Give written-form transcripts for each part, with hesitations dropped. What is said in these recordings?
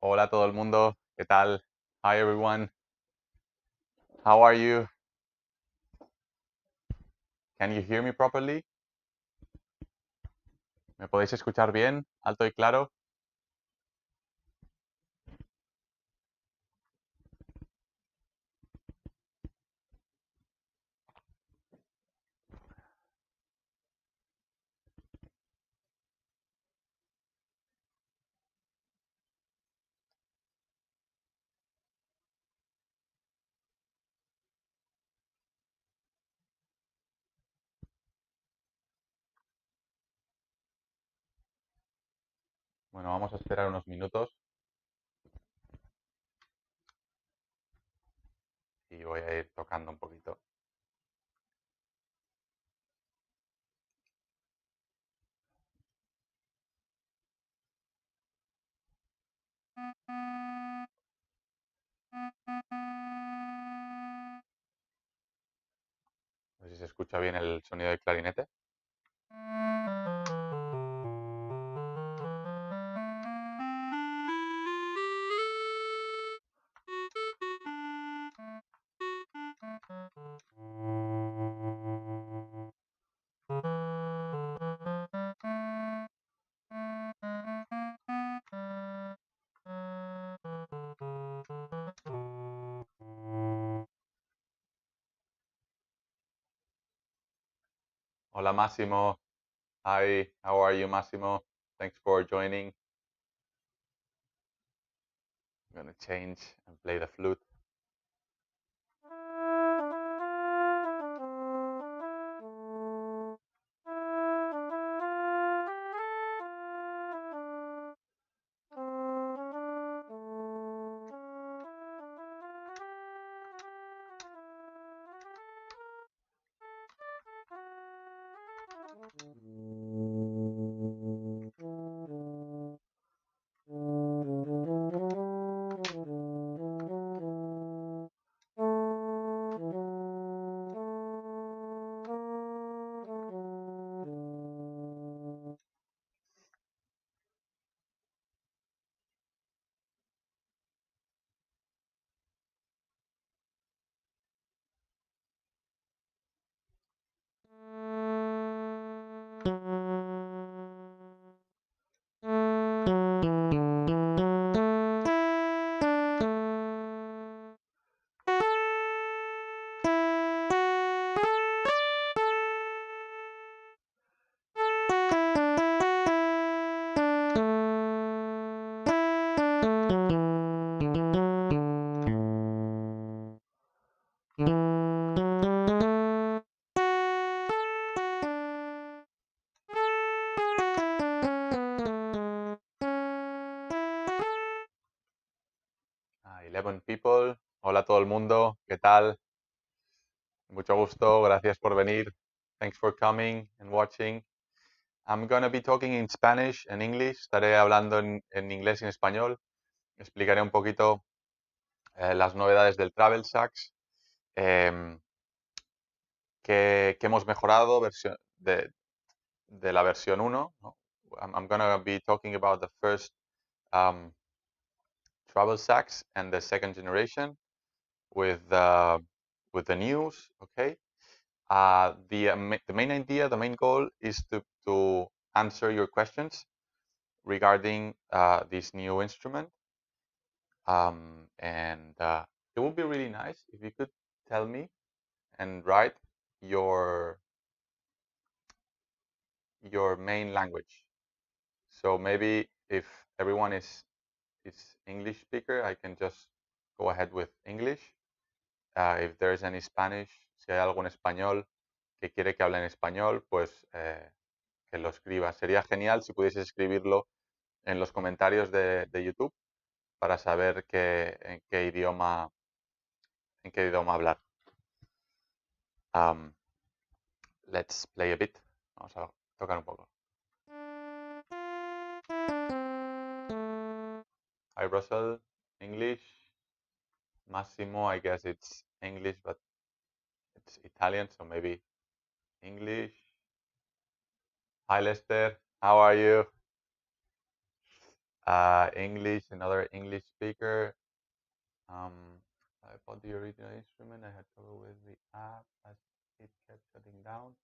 Hola a todo el mundo, ¿qué tal? Hi everyone, how are you? Can you hear me properly? ¿Me podéis escuchar bien, alto y claro? Bueno, vamos a esperar unos minutos y voy a ir tocando un poquito. A ver si se escucha bien el sonido del clarinete. Hola Máximo, hi, how are you Máximo? Thanks for joining. I'm gonna change and play the flute. Ah, 11 people. Hola a todo el mundo, ¿qué tal? Mucho gusto, gracias por venir. Thanks for coming and watching. I'm going to be talking in Spanish and English. Estaré hablando en inglés y en español. Explicaré un poquito las novedades del Travel Sax, em, que hemos mejorado de la versión 1, ¿no? I'm going to be talking about the first um, Travel Sax and the second generation with the news, okay? The main idea, the main goal is to answer your questions regarding this new instrument. And it would be really nice if you could tell me and write your main language. So maybe if everyone is English speaker, I can just go ahead with English. If there's any Spanish, si hay algún español que quiere que hable en español, pues que lo escriba. Sería genial si pudieses escribirlo en los comentarios de YouTube para saber en qué idioma hablar. Let's play a bit. Vamos a tocar un poco. Hi Russell, English. Massimo, I guess it's English, but it's Italian, so maybe English. Hi Lester, how are you? English, another English speaker. I bought the original instrument. I had trouble with the app as it kept shutting down.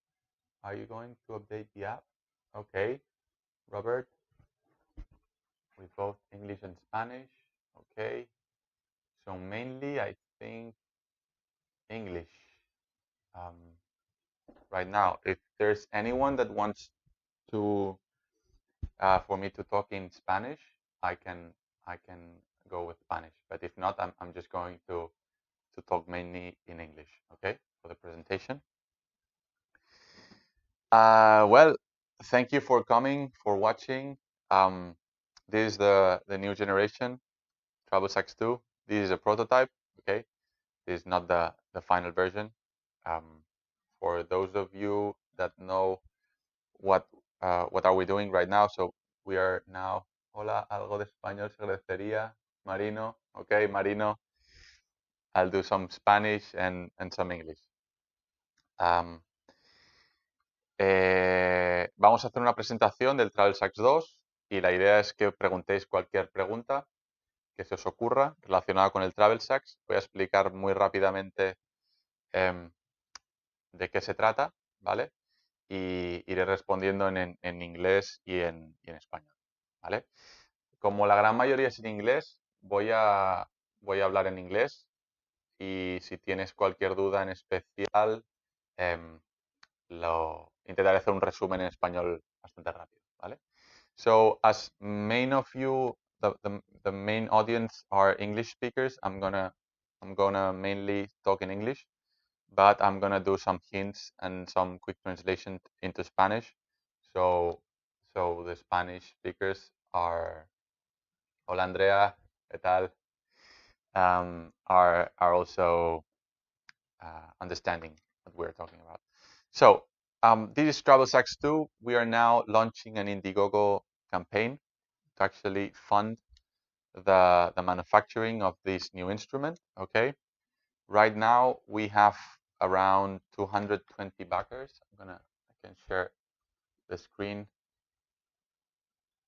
Are you going to update the app? Okay, Robert. We both English and Spanish. Okay. So mainly, I think English. Um, right now, if there's anyone that wants to for me to talk in Spanish, I can go with Spanish. But if not, I'm just going to talk mainly in English. Okay, for the presentation. Well, thank you for coming, for watching. This is the new generation, Travel Sax 2. This is a prototype. Okay, this is not the final version. For those of you that know what are we doing right now, so we are now. Hola, algo de español se agradecería, Marino. Okay, Marino. I'll do some Spanish and some English. Vamos a hacer una presentación del Travel Sax 2 y la idea es que preguntéis cualquier pregunta que se os ocurra relacionada con el Travel Sax. Voy a explicar muy rápidamente de qué se trata, ¿vale? Y iré respondiendo en inglés y en español, ¿vale? Como la gran mayoría es en inglés, voy a hablar en inglés y si tienes cualquier duda en especial, intentaré hacer un resumen en español bastante rápido, ¿vale? So as main of you, the main audience are English speakers, I'm gonna mainly talk in English, but I'm gonna do some hints and some quick translation into Spanish. So the Spanish speakers are Hola Andrea, ¿qué tal? Are also understanding what we're talking about. So this is Travel Sax 2. We are now launching an Indiegogo campaign to actually fund the manufacturing of this new instrument. Okay. Right now we have around 220 backers. I can share the screen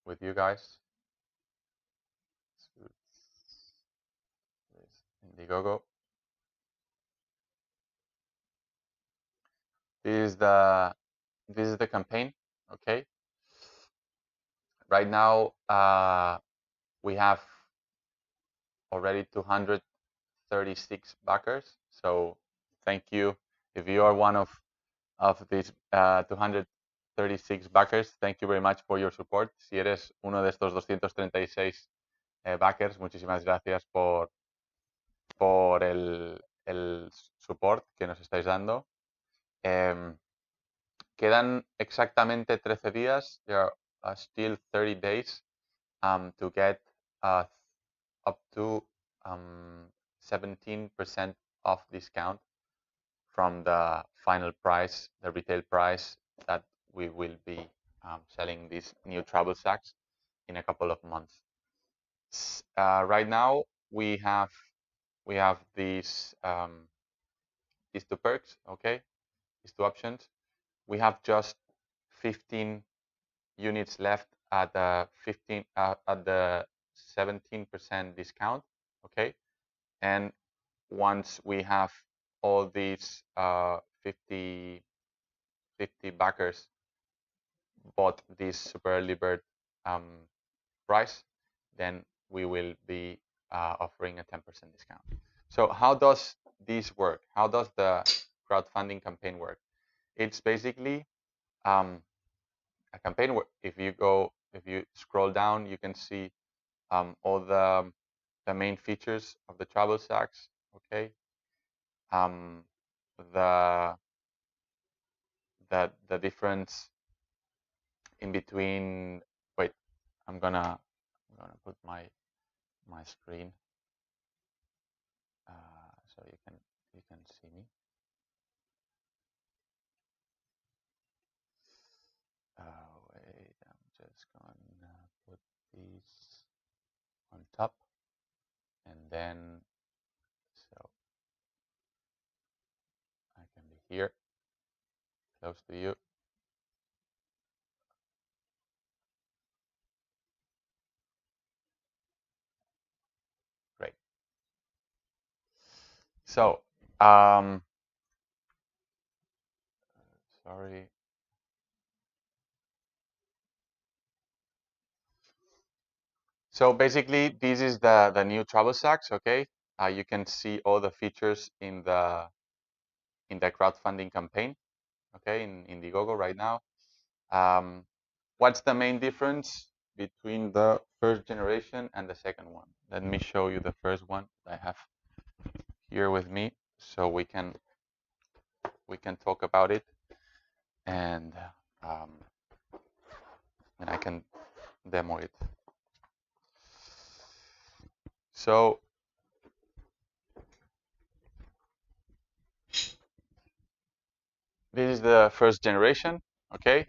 with you guys. Indiegogo. This is the campaign. Okay. Right now we have already 236 backers. So thank you. If you are one of these 236 backers, thank you very much for your support. Si eres uno de estos 236 backers, muchísimas gracias por el support que nos estáis dando. Quedan exactamente 13 días. There are still 30 days to get up to 17% off discount from the final price, the retail price that we will be selling this new Travel Sax in a couple of months. Right now we have these two perks, okay, these two options. We have just 15 units left at the 17% discount, okay, and once we have all these 50 backers bought this super early bird price, then we will be offering a 10% discount. So how does this work? How does the crowdfunding campaign work? It's basically a campaign where if you scroll down, you can see all the main features of the Travel Sax. Okay, the difference in between. Wait, I'm gonna put my screen so you can see me. Wait, I'm just gonna put these on top, and then so I can be here, close to you. So, sorry. So basically, this is the new Travel Sax. Okay, you can see all the features in the crowdfunding campaign. Okay, in Indiegogo right now. What's the main difference between the first generation and the second one? Let me show you the first one I have here with me, so we can talk about it, and um, I can demo it. So this is the first generation, okay,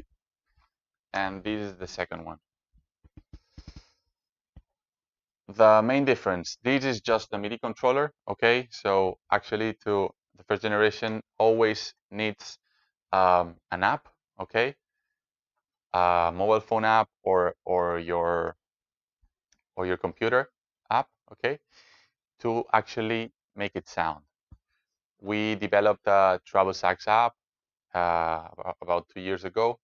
and this is the second one. The main difference, this is just a MIDI controller, okay? So actually, to the first generation always needs an app, okay? A mobile phone app or your computer app, okay, to actually make it sound. We developed a Travel Sax app about 2 years ago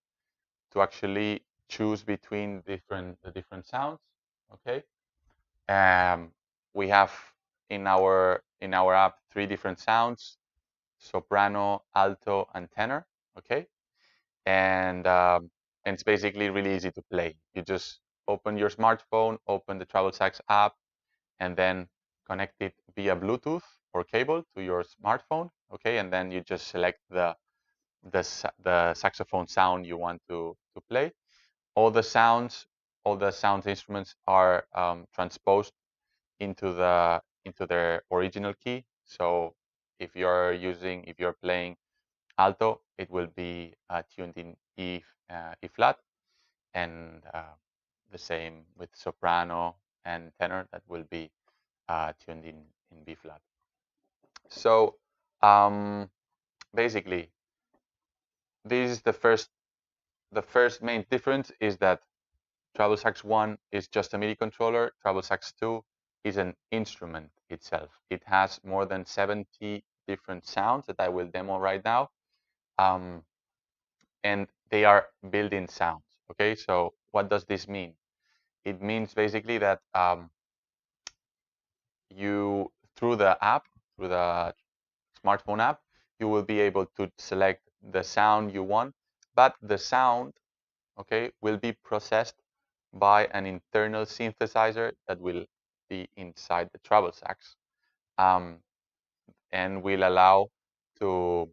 to actually choose between the different sounds, okay? We have in our app 3 different sounds: soprano, alto, and tenor, okay? And it's basically really easy to play. You just open your smartphone, open the Travel Sax app, and then connect it via Bluetooth or cable to your smartphone, okay? And then you just select the saxophone sound you want to play. All the sounds instruments are transposed into their original key. So if you're playing alto, it will be tuned in E flat, and the same with soprano and tenor, that will be tuned in B flat. So basically, this is the first main difference is that Travel Sax 1 is just a MIDI controller. Travel Sax 2 is an instrument itself. It has more than 70 different sounds that I will demo right now. And they are built-in sounds, okay? So what does this mean? It means basically that you, through the smartphone app, you will be able to select the sound you want, but the sound, okay, will be processed by an internal synthesizer that will be inside the Travel Sax, and will allow to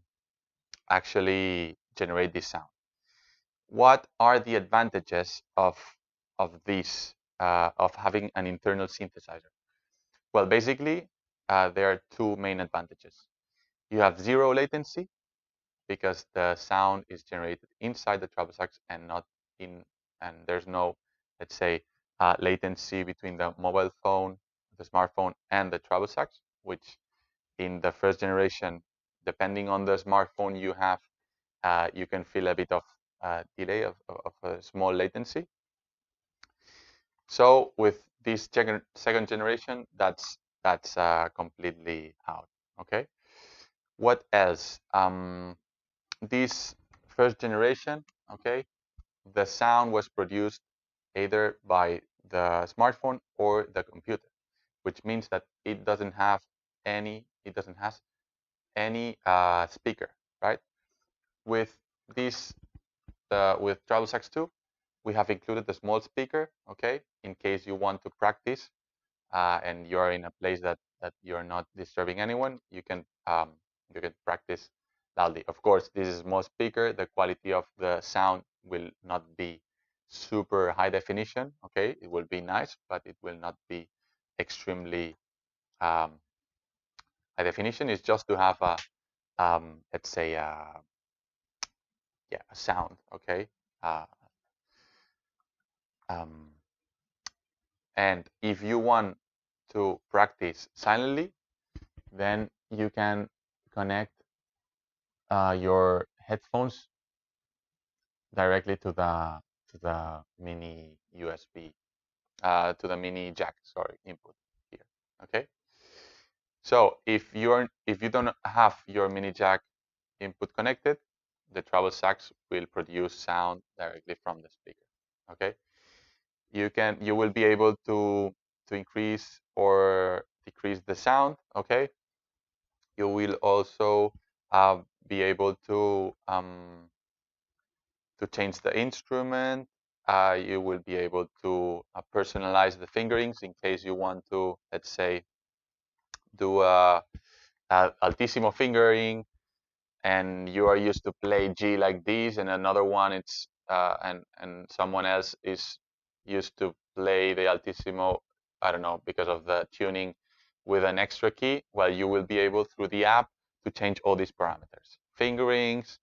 actually generate this sound. What are the advantages of this of having an internal synthesizer? Well, basically, there are 2 main advantages. You have 0 latency, because the sound is generated inside the Travel Sax and not in, and there's no, let's say, latency between the mobile phone, the smartphone, and the Travel Sax, which in the first generation, depending on the smartphone you have, you can feel a bit of delay of a small latency. So with this second generation, that's completely out. Okay. What else? This first generation, okay, the sound was produced either by the smartphone or the computer, which means that it doesn't have any speaker, right? With this, with Travel Sax 2, we have included the small speaker, okay, in case you want to practice and you're in a place that you're not disturbing anyone, you can practice loudly. Of course, this is small speaker. The quality of the sound will not be super high definition, okay? It will be nice, but it will not be extremely high definition. It's just to have a, let's say, a sound, okay? And if you want to practice silently, then you can connect your headphones directly to the mini USB, to the mini jack, sorry, input here. Okay. So if you don't have your mini jack input connected, the Travel Sax will produce sound directly from the speaker. Okay, you will be able to increase or decrease the sound. Okay, you will also be able to change the instrument. You will be able to personalize the fingerings in case you want to, let's say, do a Altissimo fingering, and you are used to play G like this, and another one it's and someone else is used to play the Altissimo, I don't know, because of the tuning with an extra key. Well, you will be able through the app to change all these parameters: fingerings,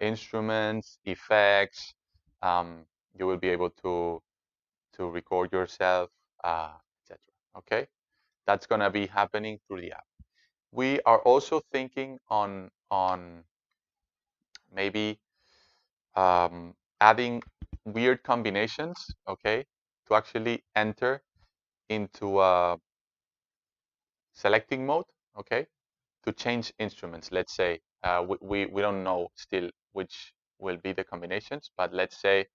instruments, effects. You will be able to record yourself, etc. Okay, that's gonna be happening through the app. We are also thinking on maybe adding weird combinations, okay, to actually enter into a selecting mode, okay, to change instruments. Let's say we don't know still which will be the combinations, but let's say,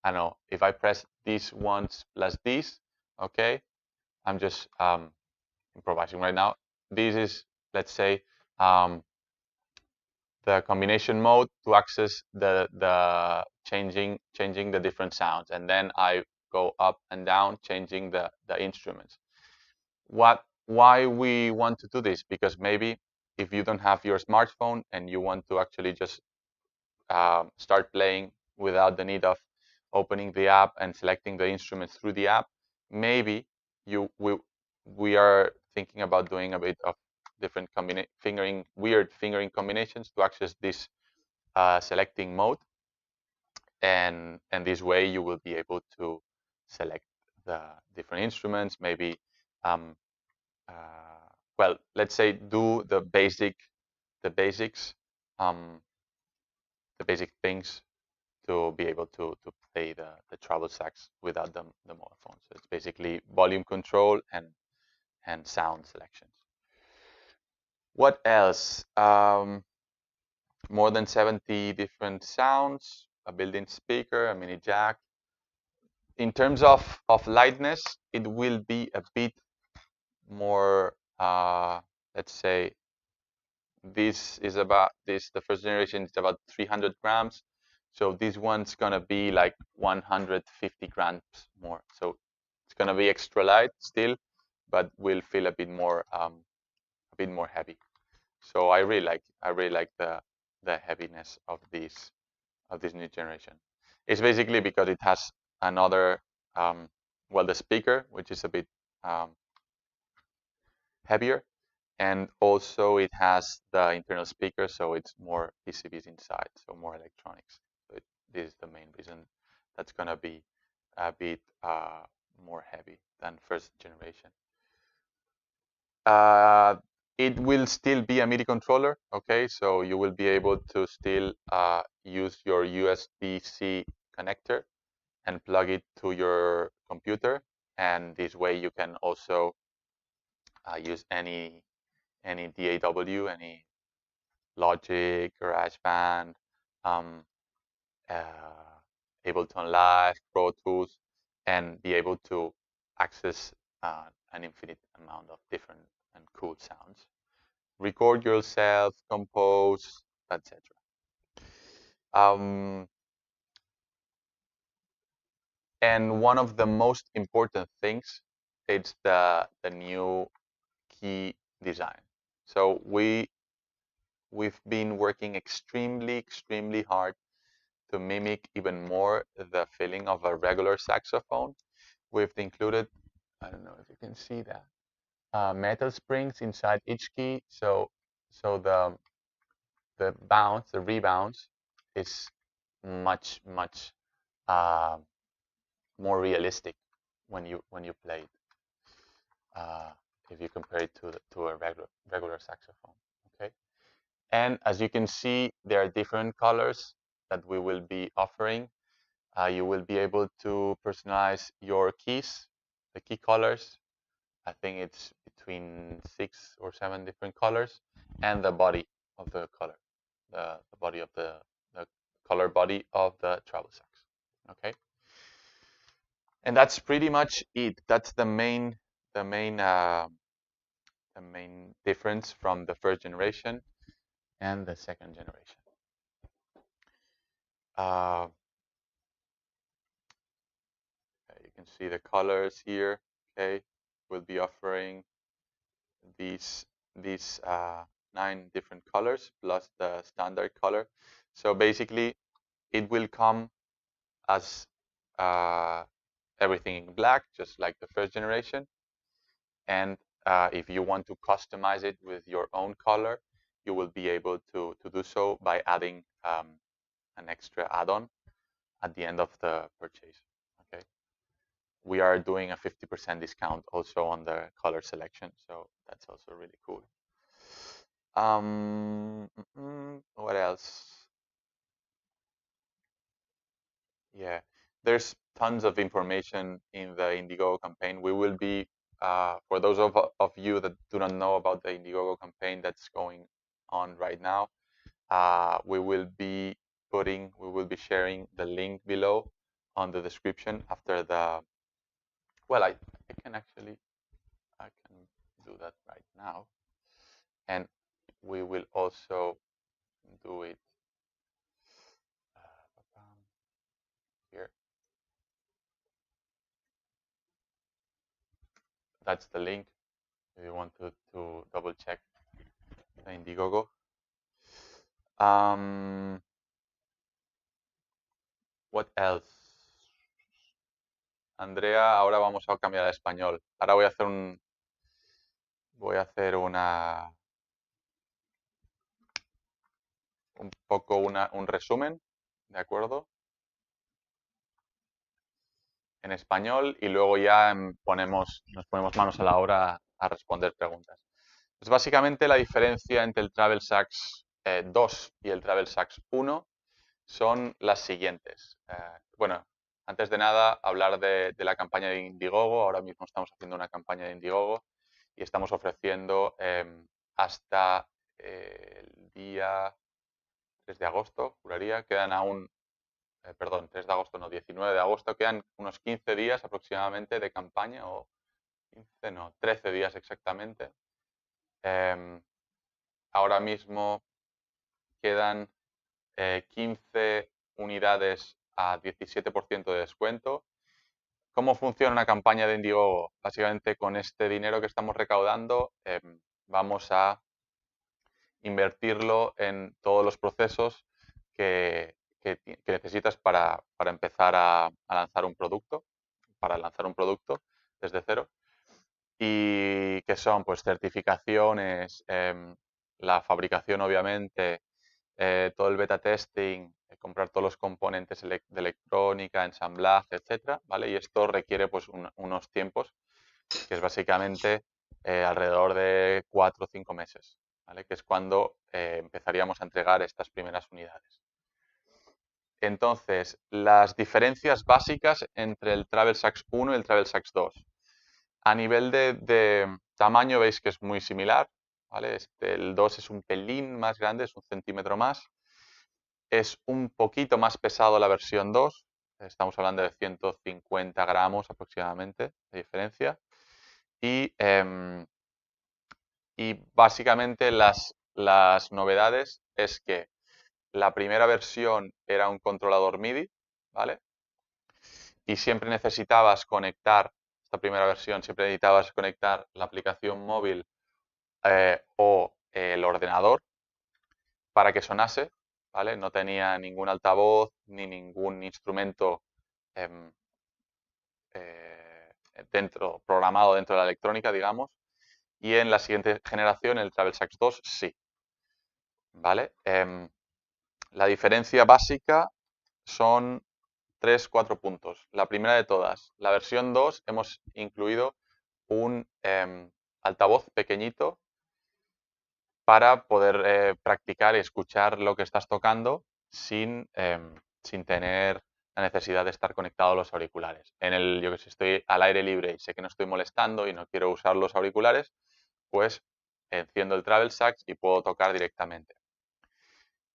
I don't know, if I press these ones plus these, okay, I'm just improvising right now. This is, let's say, the combination mode to access the changing the different sounds, and then I go up and down changing the instruments. Why we want to do this? Because maybe if you don't have your smartphone and you want to actually just start playing without the need of opening the app and selecting the instruments through the app, maybe we are thinking about doing a bit of different weird fingering combinations to access this selecting mode, and this way you will be able to select the different instruments. Maybe well, let's say do the basics, the basic things to be able to play the Travel Sax without the mobile phone. So it's basically volume control and sound selections. What else? More than 70 different sounds, a built-in speaker, a mini jack. In terms of lightness, it will be a bit more, let's say, the first generation is about 300 grams. So this one's gonna be like 150 grams more. So it's gonna be extra light still, but will feel a bit more heavy. So I really like the heaviness of this new generation. It's basically because it has another well, the speaker, which is a bit heavier, and also it has the internal speaker, so it's more PCBs inside, so more electronics. So this is the main reason that's gonna be a bit more heavy than first generation. It will still be a MIDI controller, okay? So you will be able to still use your USB-C connector and plug it to your computer, and this way you can also use any DAW, any Logic, GarageBand, Ableton Live, Pro Tools, and be able to access an infinite amount of different and cool sounds. Record yourself, compose, etc. And one of the most important things is the new key design. So we've been working extremely hard to mimic even more the feeling of a regular saxophone. We've included, I don't know if you can see that, metal springs inside each key. So the bounce, the rebounds, is much more realistic when you play it. If you compare it to a regular saxophone, okay. And as you can see, there are different colors that we will be offering. You will be able to personalize your keys, the key colors. I think it's between 6 or 7 different colors, and the body of the color, the body of the color body of the Travel Sax. Okay, and that's pretty much it. That's the main difference from the first generation and the second generation. You can see the colors here. Okay, we'll be offering these 9 different colors plus the standard color. So basically, it will come as everything in black, just like the first generation. And if you want to customize it with your own color, you will be able to do so by adding an extra add-on at the end of the purchase. Okay, we are doing a 50% discount also on the color selection, so that's also really cool. What else? Yeah, there's tons of information in the Indiegogo campaign. We will be, for those of you that do not know about the Indiegogo campaign that's going on right now, we will be sharing the link below on the description after the, well, I can do that right now. And we will also do it here. That's the link if you want to double check the Indiegogo. What else? Andrea, ahora vamos a cambiar a español. Ahora voy a hacer un resumen, ¿de acuerdo? En español, y luego ya nos ponemos manos a la obra a responder preguntas. Pues básicamente la diferencia entre el Travel Sax 2 y el Travel Sax 1 son las siguientes. Bueno, antes de nada, hablar de la campaña de Indiegogo. Ahora mismo estamos haciendo una campaña de Indiegogo y estamos ofreciendo hasta el día 3 de agosto, juraría, quedan aún, perdón, 3 de agosto no, 19 de agosto, quedan unos 15 días aproximadamente de campaña, o 15, no, 13 días exactamente. Ahora mismo quedan 15 unidades a 17% de descuento. ¿Cómo funciona una campaña de Indiegogo? Básicamente, con este dinero que estamos recaudando, vamos a invertirlo en todos los procesos que necesitas para empezar a lanzar un producto, desde cero. Y que son, pues, certificaciones, la fabricación, obviamente, todo el beta testing, comprar todos los componentes de electrónica, ensamblaje, etcétera, ¿vale? Y esto requiere, pues, unos tiempos, que es básicamente alrededor de 4 o 5 meses, ¿vale? Que es cuando empezaríamos a entregar estas primeras unidades. Entonces, las diferencias básicas entre el Travel Sax 1 y el Travel Sax 2. A nivel de tamaño veis que es muy similar, ¿vale? El 2 es un pelín más grande, es un centímetro más. Es un poquito más pesado la versión 2, estamos hablando de 150 gramos aproximadamente de diferencia. Y básicamente las novedades es que la primera versión era un controlador MIDI, ¿vale? Y siempre necesitabas conectar, esta primera versión, siempre necesitabas conectar la aplicación móvil o el ordenador para que sonase, ¿vale? No tenía ningún altavoz ni ningún instrumento programado dentro de la electrónica, digamos. Y en la siguiente generación, el Travel Sax 2, sí, ¿vale? La diferencia básica son 3-4 puntos. La primera de todas, la versión 2 hemos incluido un altavoz pequeñito para poder practicar y escuchar lo que estás tocando sin tener la necesidad de estar conectado a los auriculares. Yo que sé, estoy al aire libre y sé que no estoy molestando y no quiero usar los auriculares, pues enciendo el Travel Sax y puedo tocar directamente.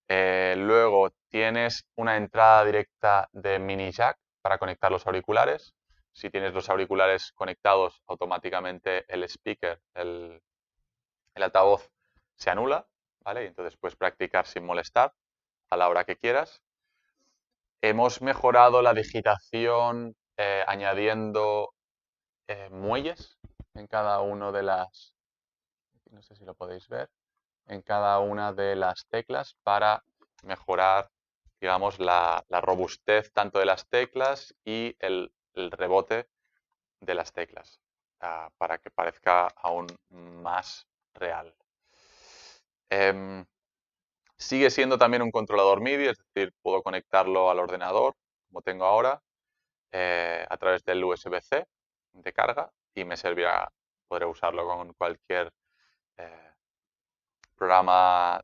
Luego tienes una entrada directa de mini jack para conectar los auriculares. Si tienes los auriculares conectados, automáticamente el speaker, el altavoz, se anula, ¿vale? Y entonces puedes practicar sin molestar a la hora que quieras. Hemos mejorado la digitación añadiendo muelles en cada una de las, no sé si lo podéis ver, en cada una de las teclas para mejorar, digamos, la robustez tanto de las teclas y el rebote de las teclas, para que parezca aún más real. Sigue siendo también un controlador MIDI, es decir, puedo conectarlo al ordenador, como tengo ahora, a través del USB-C de carga y me servirá, podré usarlo con cualquier programa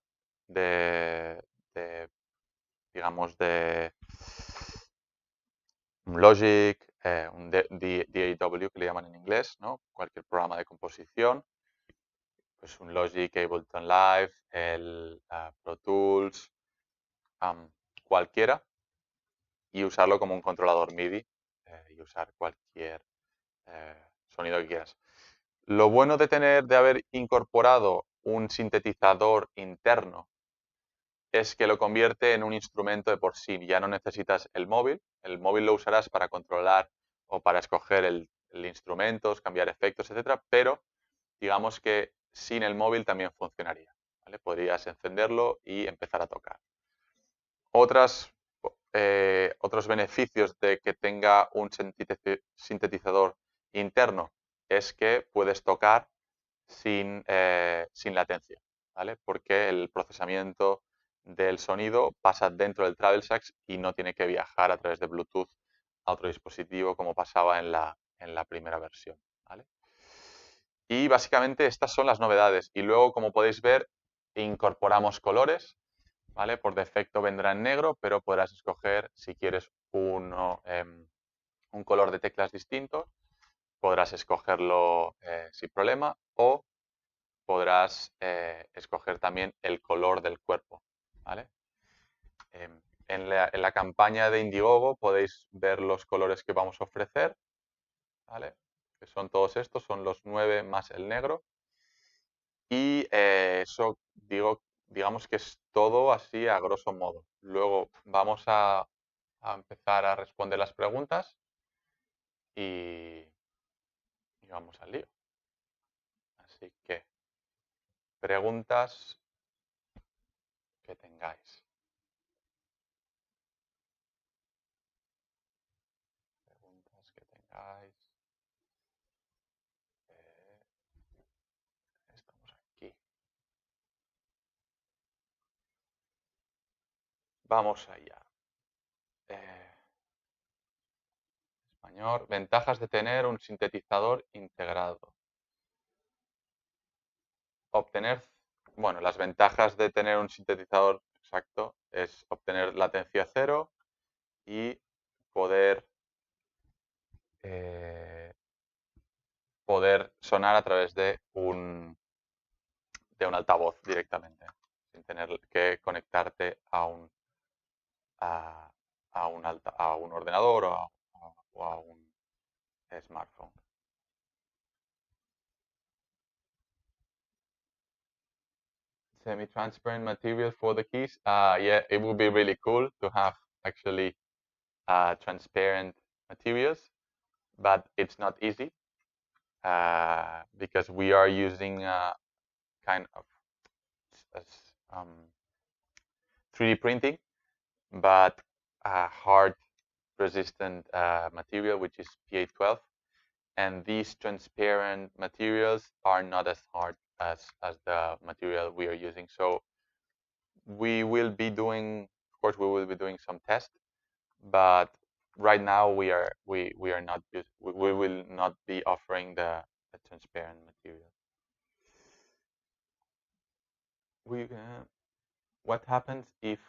de, digamos, de Logic, un DAW que le llaman en inglés, ¿no? Cualquier programa de composición, pues un Logic, Ableton Live, el Pro Tools, cualquiera, y usarlo como un controlador MIDI y usar cualquier sonido que quieras. Lo bueno de haber incorporado un sintetizador interno es que lo convierte en un instrumento de por sí. Ya no necesitas el móvil. El móvil lo usarás para controlar o para escoger el instrumento, cambiar efectos, etcétera, pero digamos que sin el móvil también funcionaría, ¿vale? Podrías encenderlo y empezar a tocar. Otros beneficios de que tenga un sintetizador interno es que puedes tocar sin latencia, ¿vale? Porque el procesamiento del sonido pasa dentro del Travel Sax y no tiene que viajar a través de Bluetooth a otro dispositivo como pasaba en la primera versión, ¿vale? Y básicamente estas son las novedades. Y luego, como podéis ver, incorporamos colores, ¿vale? Por defecto vendrá en negro, pero podrás escoger si quieres un color de teclas distinto, podrás escogerlo sin problema, o podrás escoger también el color del cuerpo, ¿vale? En la campaña de Indiegogo podéis ver los colores que vamos a ofrecer, ¿vale? Que son todos estos, son los 9 más el negro. Y eso digamos que es todo así a grosso modo. Luego vamos a empezar a responder las preguntas y vamos al lío. Así que preguntas que tengáis. Preguntas que tengáis. Estamos aquí. Vamos allá. Español. Ventajas de tener un sintetizador integrado. Bueno, las ventajas de tener un sintetizador exacto es obtener latencia cero y poder sonar a través de un altavoz directamente, sin tener que conectarte a un ordenador o a un smartphone. Semi-transparent material for the keys. Yeah, it would be really cool to have actually transparent materials, but it's not easy because we are using kind of 3D printing, but a hard resistant material, which is PA12. And these transparent materials are not as hard as the material we are using. So we will be doing, of course, we will be doing some tests, but right now we will not be offering the transparent material. What happens if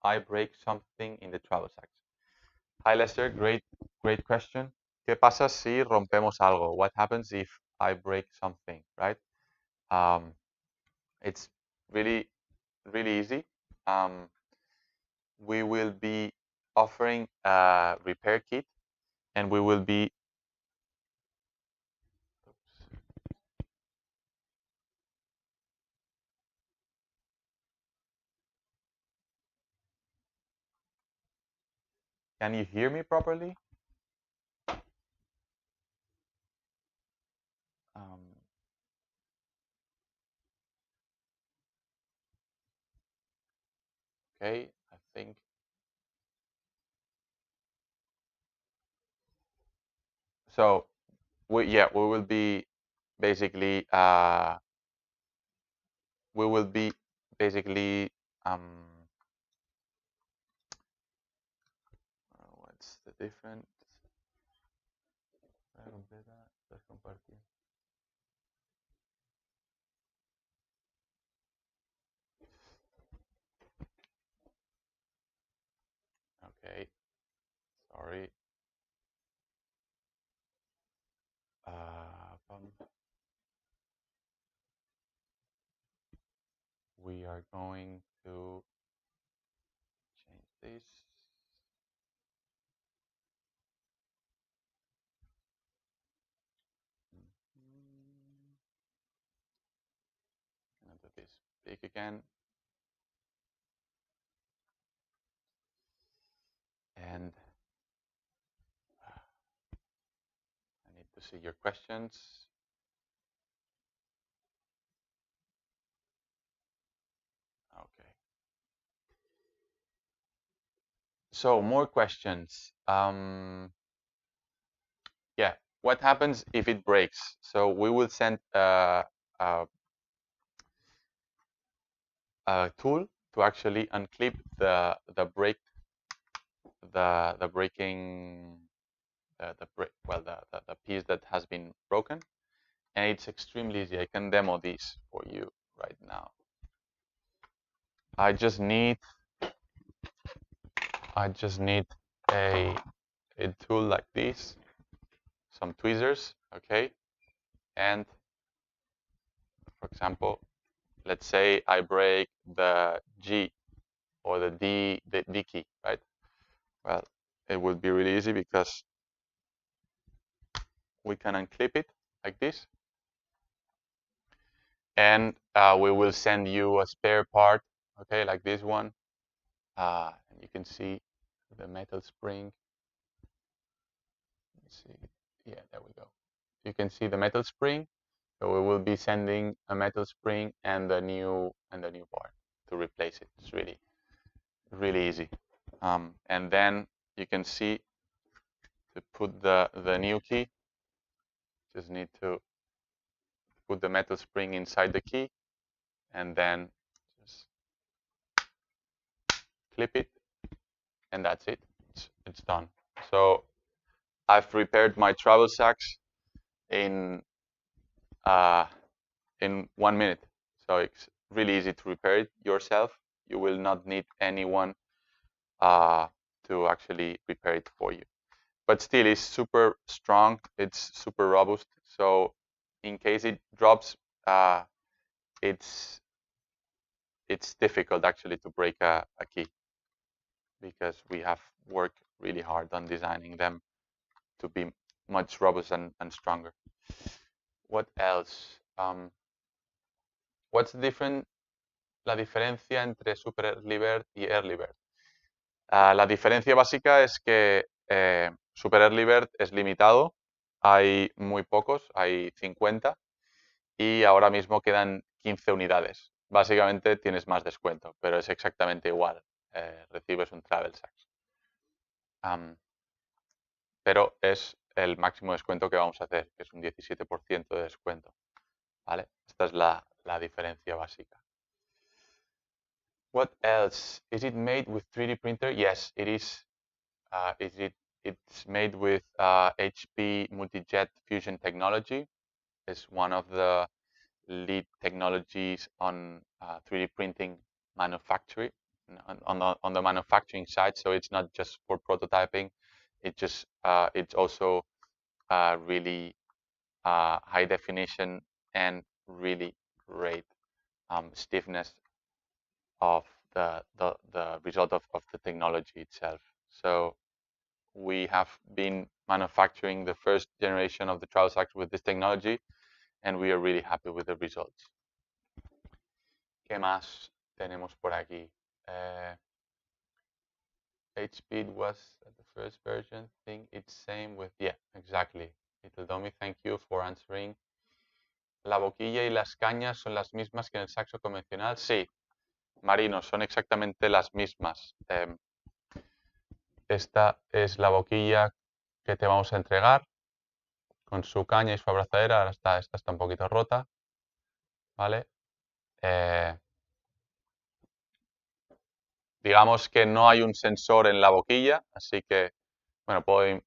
I break something in the Travel Sax? Hi Lester, great question. ¿Qué pasa si rompemos algo? What happens if I break something, right? It's really easy. We will be offering a repair kit, and we will be Can you hear me properly? Okay, I think so. We will be basically what's the difference? Okay, sorry. We are going to change this. Do this big again. And I need to see your questions. Okay. So more questions. Yeah, what happens if it breaks? So we will send a tool to actually unclip the piece that has been broken, and it's extremely easy. I can demo this for you right now. I just need a tool like this, some tweezers, okay, and for example, let's say I break the G or the D key, right? Well, it would be really easy because we can unclip it like this, and we will send you a spare part, okay, like this one. And you can see the metal spring. Let's see, yeah, there we go. You can see the metal spring. So we will be sending a metal spring and the new part to replace it. It's really easy. And then you can see to put the new key, just need to put the metal spring inside the key and then just clip it, and that's it. It's done. So I've repaired my Travel Sax in 1 minute. So it's really easy to repair it yourself. You will not need anyone to actually repair it for you. But still, it's super strong. It's super robust. So in case it drops, it's difficult actually to break a key, because we have worked really hard on designing them to be much robust and stronger. What else? What's la diferencia entre Super Early Bird y Early Bird? La diferencia básica es que Super Early Bird es limitado, hay muy pocos, hay 50, y ahora mismo quedan 15 unidades. Básicamente tienes más descuento, pero es exactamente igual. Recibes un Travel Sax. Pero es el máximo descuento que vamos a hacer, que es un 17% de descuento. ¿Vale? Esta es la diferencia básica. What else? Is it made with 3D printer? Yes, it is. It's made with HP multi-jet fusion technology. It's one of the lead technologies on 3D printing manufacturing on the manufacturing side. So it's not just for prototyping. it's also really high definition and really great stiffness of the result of the technology itself. So we have been manufacturing the first generation of the Travel Sax with this technology, and we are really happy with the results. ¿Qué más tenemos por aquí? H-Speed was the first version. Think it's same with, yeah, exactly. Little Dummy, thank you for answering. ¿La boquilla y las cañas son las mismas que en el saxo convencional? Sí, Marino, son exactamente las mismas. Esta es la boquilla que te vamos a entregar con su caña y su abrazadera. Ahora esta está un poquito rota, ¿vale? Digamos que no hay un sensor en la boquilla, así que, bueno, puedo...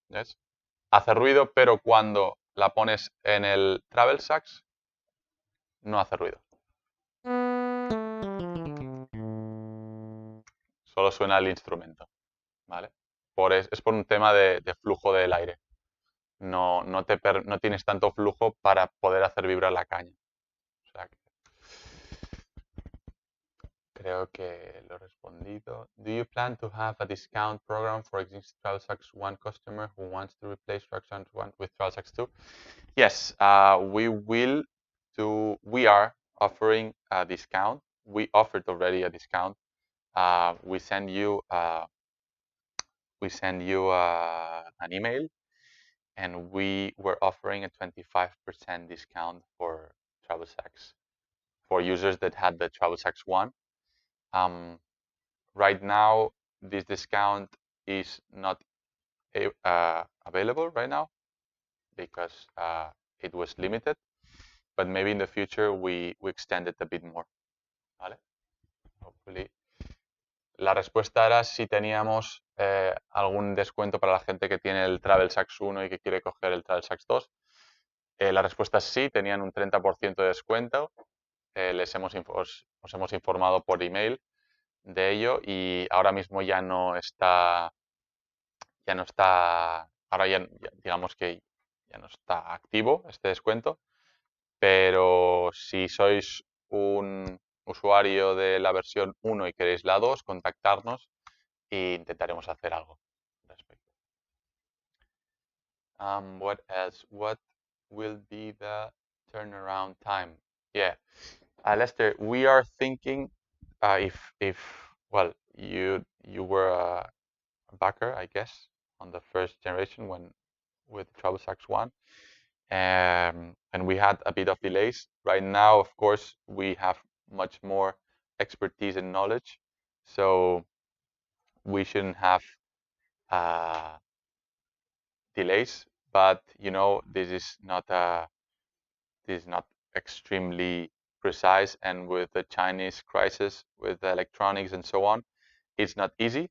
¿Ves? Hace ruido, pero cuando la pones en el Travel Sax, no hace ruido. Solo suena el instrumento, ¿vale? Es por un tema de flujo del aire. No tienes tanto flujo para poder hacer vibrar la caña. O sea que creo que lo he respondido. Do you plan to have a discount program for existing Travel Sax 1 customer who wants to replace Travel Sax 1 with Travel Sax 2? Yes, we are offering a discount. We offered already a discount. We send you an email, and we were offering a 25% discount for Travel Sax for users that had the Travel Sax 1. Right now, this discount is not available right now because it was limited, but maybe in the future we extend it a bit more. ¿Vale? Hopefully. La respuesta era si teníamos algún descuento para la gente que tiene el Travel Sax 1 y que quiere coger el Travel Sax 2. La respuesta es sí, tenían un 30% de descuento. Os hemos informado por email de ello y ahora mismo ya no está, ahora ya digamos que ya no está activo este descuento, pero si sois un usuario de la versión 1 y queréis la 2, contactarnos e intentaremos hacer algo al respecto. What else? What will be the turnaround time? Yeah, Lester, we are thinking if well, you were a backer, I guess, on the first generation with Travel Sax 1, and we had a bit of delays. Right now, of course, we have much more expertise and knowledge, so we shouldn't have delays. But you know, this is not extremely precise, and with the Chinese crisis, with the electronics and so on, it's not easy.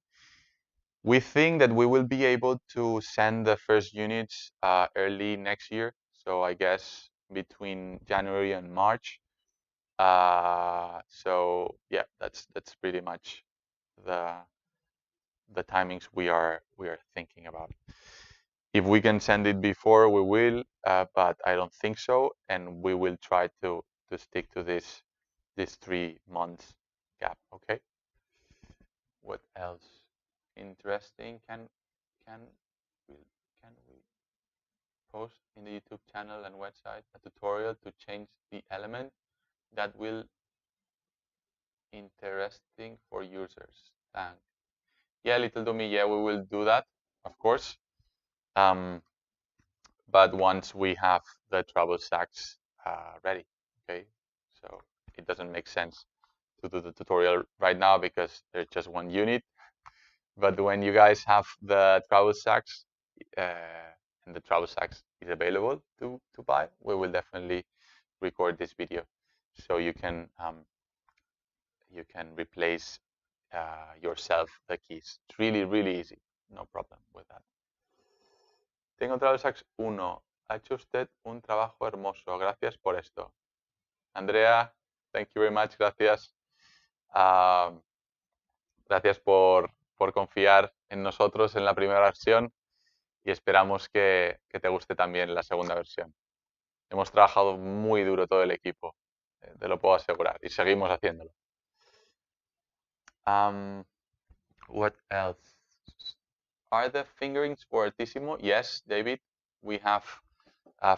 We think that we will be able to send the first units early next year. So I guess between January and March. So yeah, that's pretty much the timings we are thinking about. If we can send it before, we will, but I don't think so, and we will try to stick to this 3 months gap. Okay. What else? Interesting. Can we post in the YouTube channel and website a tutorial to change the element? That will interesting for users. Thanks. Yeah, Little Dummy. Yeah, we will do that, of course. But once we have the Travel Sax ready, okay. So it doesn't make sense to do the tutorial right now because there's just one unit. But when you guys have the Travel Sax and the Travel Sax is available to buy, we will definitely record this video so you can replace yourself the keys. It's really easy, no problem with that. Tengo Travel Sax 1. Ha hecho usted un trabajo hermoso. Gracias por esto. Andrea, thank you very much. Gracias. Gracias por confiar en nosotros en la primera versión y esperamos que te guste también la segunda versión. Hemos trabajado muy duro todo el equipo, te lo puedo asegurar, y seguimos haciéndolo. What else? Are the fingerings for Altissimo? Yes, David, we have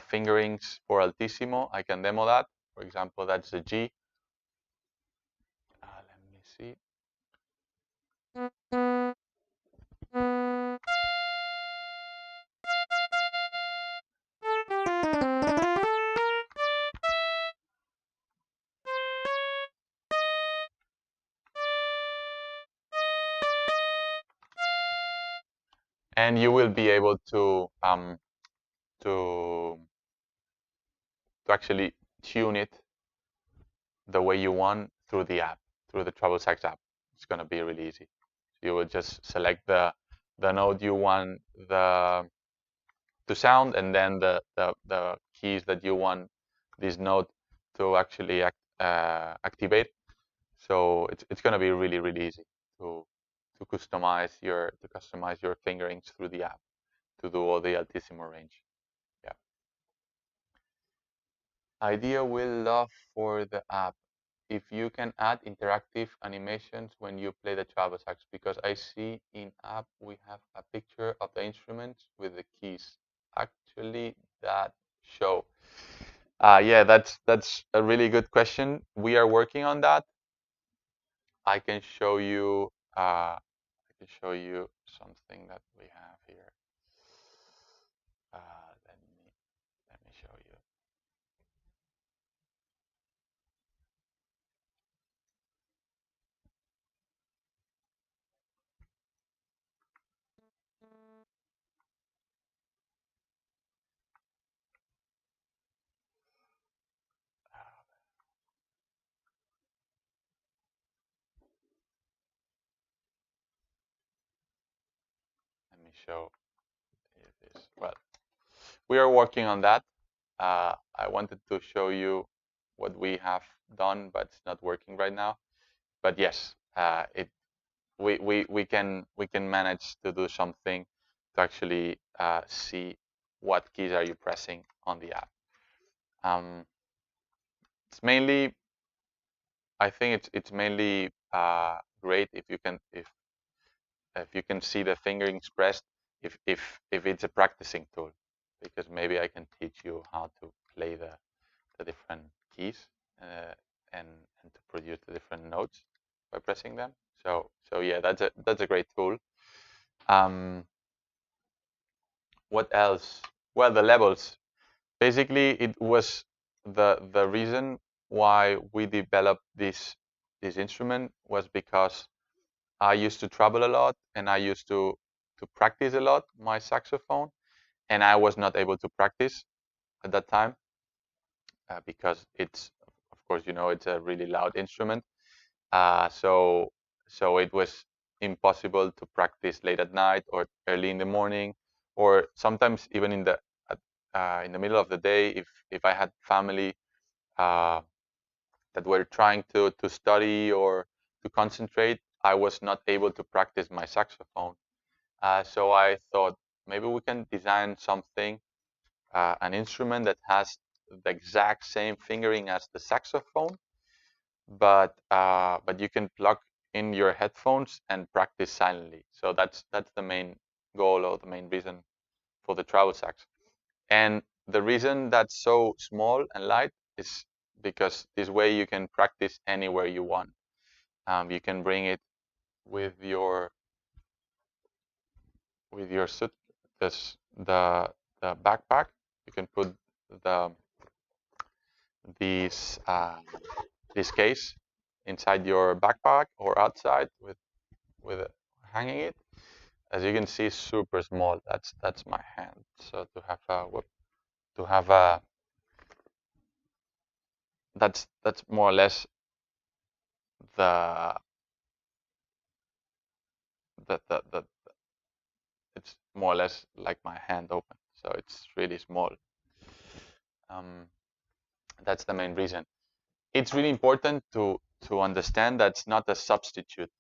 fingerings for Altissimo. I can demo that. For example, that's the G. Let me see. And you will be able to actually tune it the way you want through the app, through the Travel Sax app. It's going to be really easy. You will just select the note you want to sound, and then the keys that you want this note to actually activate. So it's going to be really, really easy to customize your fingerings through the app to do all the Altissimo range. Yeah. Idea will love for the app if you can add interactive animations when you play the Travel Sax, because I see in app we have a picture of the instruments with the keys. Actually, that show. Yeah, that's a really good question. We are working on that. I can show you. Something that we have here. Let me show you. Let me show you this. Well, we are working on that. I wanted to show you what we have done, but it's not working right now. But yes, we can manage to do something to actually see what keys are you pressing on the app. It's mainly, I think it's mainly great if you can see the fingerings pressed if it's a practicing tool, because maybe I can teach you how to play the different keys and to produce the different notes by pressing them. So yeah, that's a great tool. What else? Well, the levels. Basically, it was the reason why we developed this instrument was because I used to travel a lot and I used to practice a lot my saxophone, and I was not able to practice at that time because it's, of course, it's a really loud instrument. So it was impossible to practice late at night or early in the morning, or sometimes even in the middle of the day if I had family that were trying to study or to concentrate. I was not able to practice my saxophone. So I thought maybe we can design something, an instrument that has the exact same fingering as the saxophone, but you can plug in your headphones and practice silently. So that's the main goal or the main reason for the Travel Sax. And the reason that's so small and light is because this way you can practice anywhere you want. You can bring it with your suit, the backpack. You can put this case inside your backpack or outside with hanging it. As you can see, super small. That's my hand. So to have a that's more or less the it's more or less like my hand open. So it's really small. That's the main reason. It's really important to understand that's not a substitute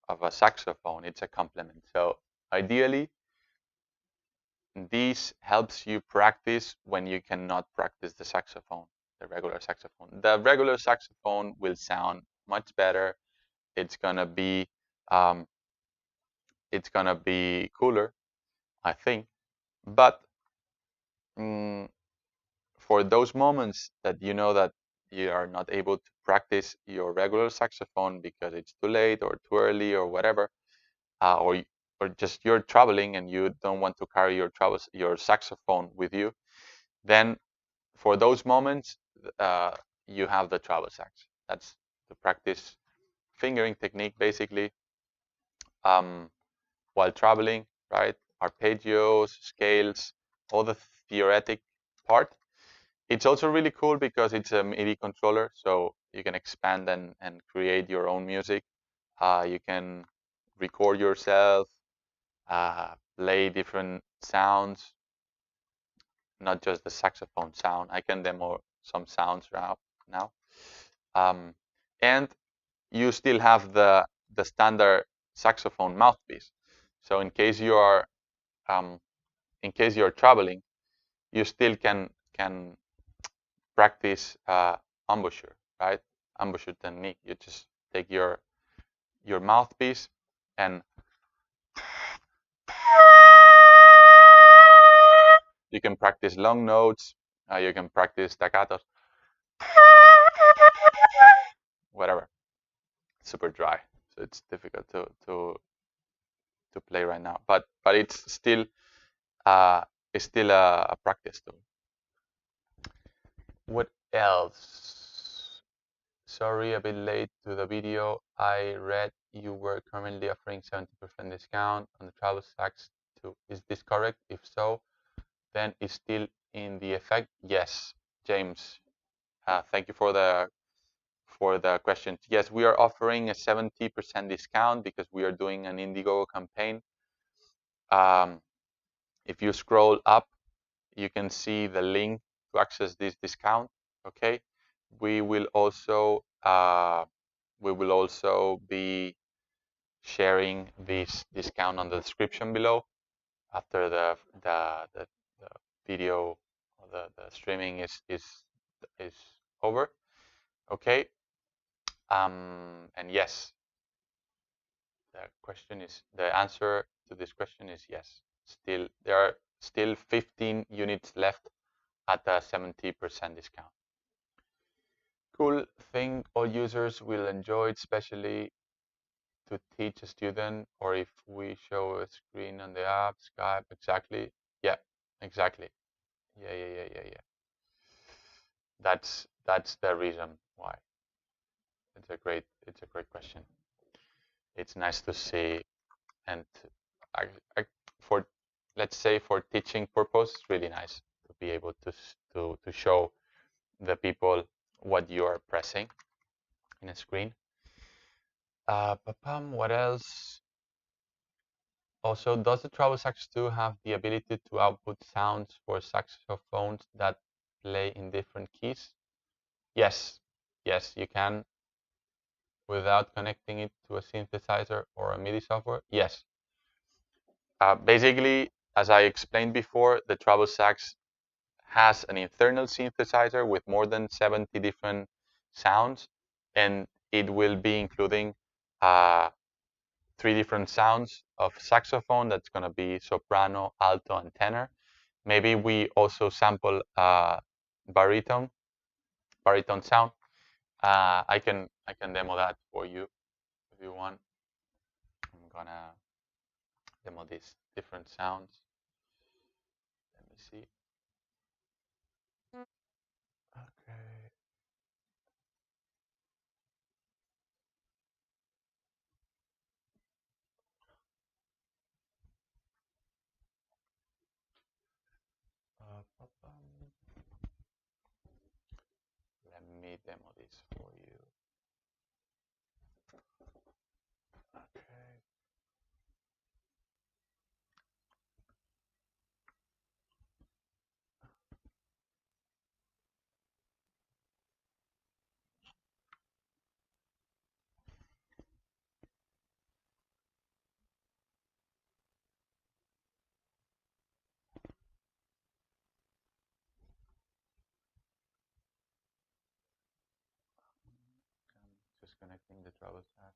of a saxophone. It's a complement. So ideally, this helps you practice when you cannot practice the saxophone, the regular saxophone. The regular saxophone will sound much better. It's gonna be um, it's gonna be cooler, I think. But mm, for those moments that you know that you are not able to practice your regular saxophone because it's too late or too early or whatever, or just you're traveling and you don't want to carry your saxophone with you, then for those moments uh, you have the travel sax. That's to practice fingering technique basically um, while traveling, right? Arpeggios, scales, all the theoretic part. It's also really cool because it's a MIDI controller, so you can expand and create your own music. You can record yourself, play different sounds, not just the saxophone sound. I can demo some sounds now. Um, and you still have the standard saxophone mouthpiece. So um, in case you're traveling, you still can practice embouchure, right? Embouchure technique. You just take your mouthpiece and you can practice long notes. You can practice staccatos, whatever. It's super dry, so it's difficult to play right now. But uh, it's still a practice tool. What else? Sorry, a bit late to the video. I read you were currently offering 70% discount on the Travel Sax too. Is this correct? If so, then it's still in the effect? Yes, James. Thank you for the question. Yes, we are offering a 70% discount because we are doing an Indiegogo campaign. If you scroll up, you can see the link to access this discount. Okay, we will also be sharing this discount on the description below after the video or the streaming is over. Okay, and yes, the answer to this question is yes. Still, there are still 15 units left at a 70% discount. Cool. Think all users will enjoy it, especially to teach a student, or if we show a screen on the app, Skype. Exactly. Yeah, exactly. Yeah. That's the reason why. It's a great question. It's nice to see, and I, for let's say for teaching purpose, it's really nice to be able to show the people what you are pressing in a screen. What else? Also, does the Travel Sax 2 have the ability to output sounds for saxophones that play in different keys? Yes, yes, you can without connecting it to a synthesizer or a MIDI software. Yes. Basically, as I explained before, the Travel Sax has an internal synthesizer with more than 70 different sounds, and it will be including 3 different sounds of saxophone. That's going to be soprano, alto, and tenor. Maybe we also sample baritone sound. I can demo that for you if you want. I'm gonna demo these different sounds. Let me see. Okay. Let me demo this for you. Okay. disconnecting the Travel Sax.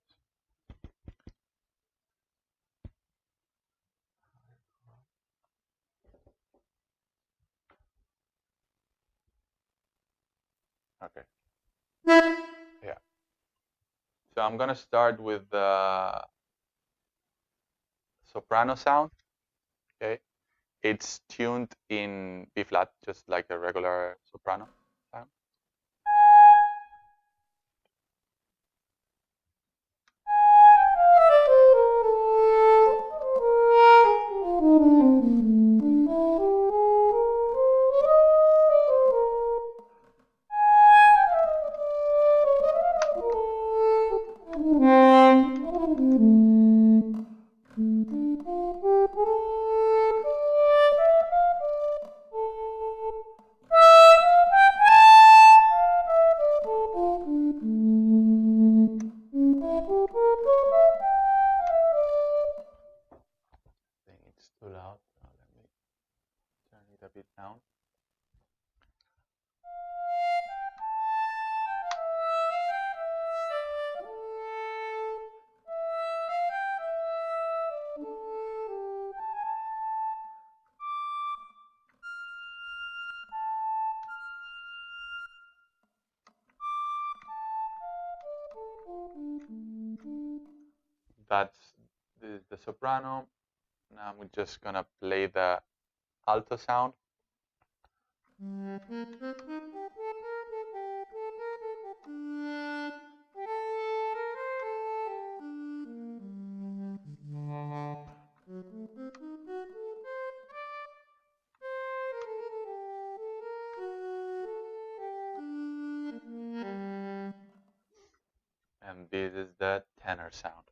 Okay. Yeah. So I'm gonna start with the soprano sound. Okay. It's tuned in B flat, just like a regular soprano sound. I think it's too loud. Let me turn it a bit down. That's the soprano. Now I'm just gonna play the alto sound. And this is the tenor sound.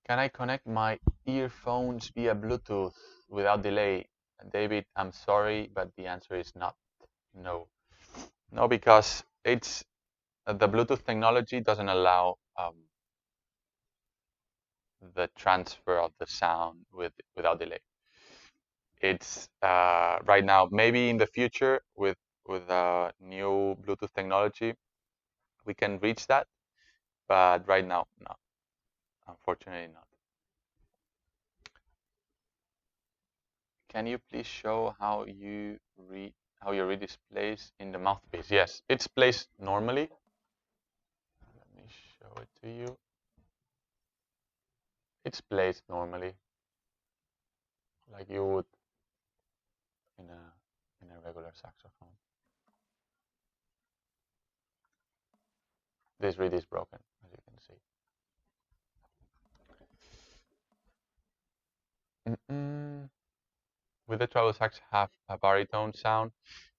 Can I connect my earphones via Bluetooth without delay? David, I'm sorry, but the answer is not. No. No, because it's the Bluetooth technology doesn't allow the transfer of the sound without delay. It's right now, maybe in the future with new Bluetooth technology, we can reach that, but right now, no, unfortunately not. Can you please show how your reed is placed in the mouthpiece? Yes, it's placed normally. Let me show it to you. It's placed normally, like you would in a regular saxophone. This reed is broken, as you can see. With the Travel Sax have a baritone sound.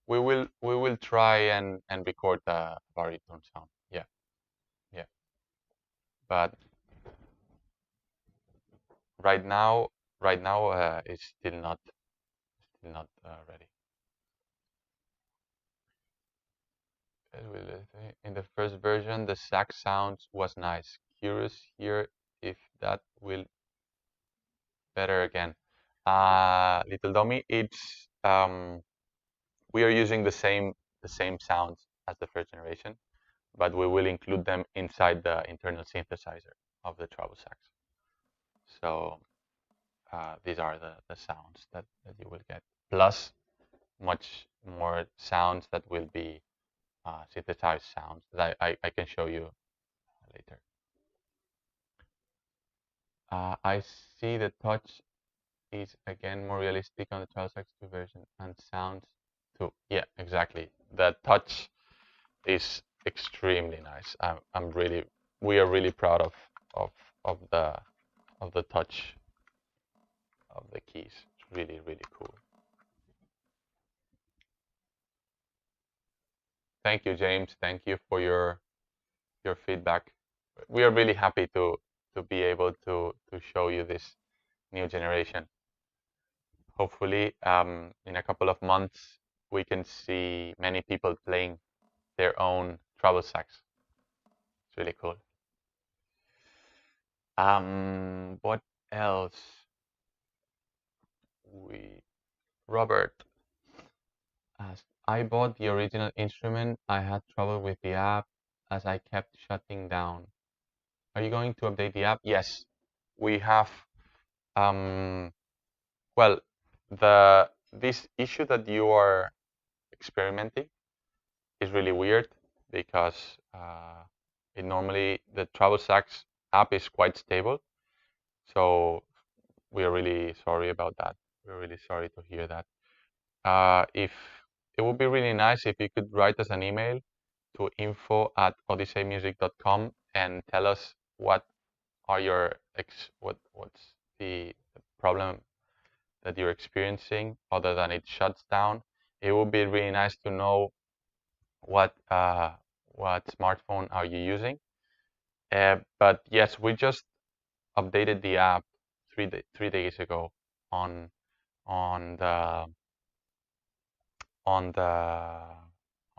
We will try and record the baritone sound. Yeah, yeah. But right now it's still not ready. In the first version, the sax sounds was nice. Curious here if that will better again. Little Dummy, it's we are using the same sounds as the first generation, but we will include them inside the internal synthesizer of the Travel Sax. So these are the sounds that you will get, plus much more sounds that will be synthesized sounds that I can show you later. I see the touch is again more realistic on the Travel Sax 2 version and sounds too. Yeah, exactly. The touch is extremely nice. We are really proud of the touch of the keys. It's really, really cool. Thank you, James. Thank you for your feedback. We are really happy to be able to show you this new generation. Hopefully, in a couple of months, we can see many people playing their own travel sax. It's really cool. What else? Robert asked, I bought the original instrument. I had trouble with the app as I kept shutting down. Are you going to update the app? Yes, we have. Well, this issue that you are experimenting is really weird because normally the Travel Sax app is quite stable. So we are really sorry about that. We're really sorry to hear that. If it would be really nice if you could write us an email to info@odiseimusic.com and tell us what are your what's the problem that you're experiencing other than it shuts down. It would be really nice to know what smartphone are you using. But yes, we just updated the app 3 days ago on the on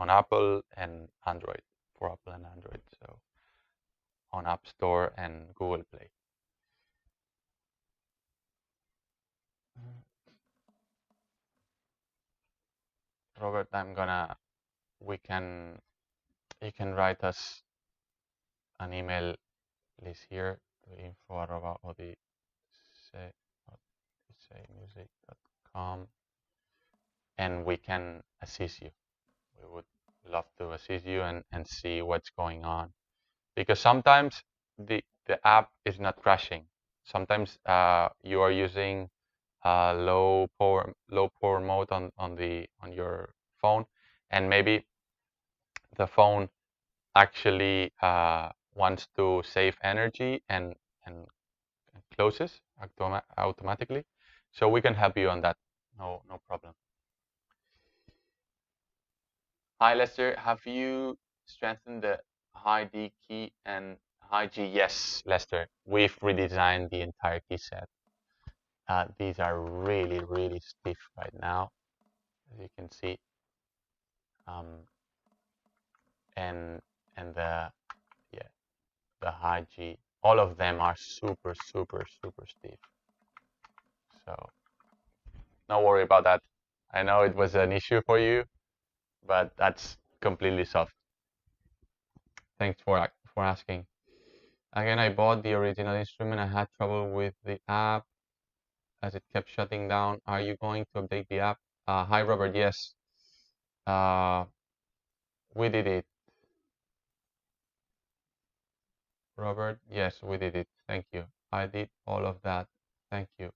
Apple and Android, for Apple and Android. So on App Store and Google Play. Robert, you can write us an email, please, here to info@odiseimusic.com, and we can assist you. We would love to assist you and see what's going on, because sometimes the app is not crashing. Sometimes you are using low power mode on your phone, and maybe the phone actually wants to save energy and closes automatically. So we can help you on that. No problem. Hi, Lester. Have you strengthened the high D key and high G? Yes, Lester. We've redesigned the entire key set. These are really, really stiff right now, as you can see. And the high G, all of them are super, super, super stiff. So don't worry about that. I know it was an issue for you, but that's completely solved. Thanks for asking. Again, I bought the original instrument. I had trouble with the app as it kept shutting down. Are you going to update the app? Hi, Robert. Yes, we did it. Robert, yes, we did it. Thank you. I did all of that. Thank you.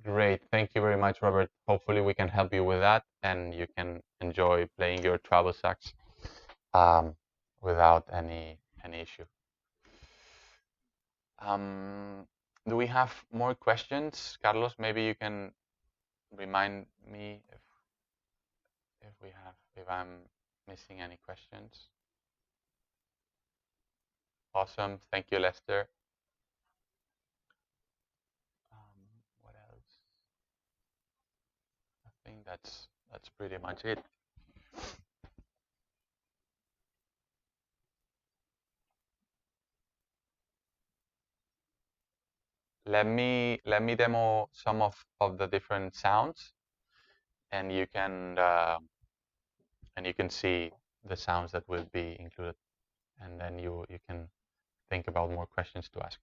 Great. Thank you very much, Robert. Hopefully we can help you with that and you can enjoy playing your travel sax without any issue. Do we have more questions? Carlos, maybe you can remind me if I'm missing any questions. Awesome. Thank you, Lester. What else? I think that's pretty much it. Let me demo some of the different sounds, and you can see the sounds that will be included, and then you can think about more questions to ask.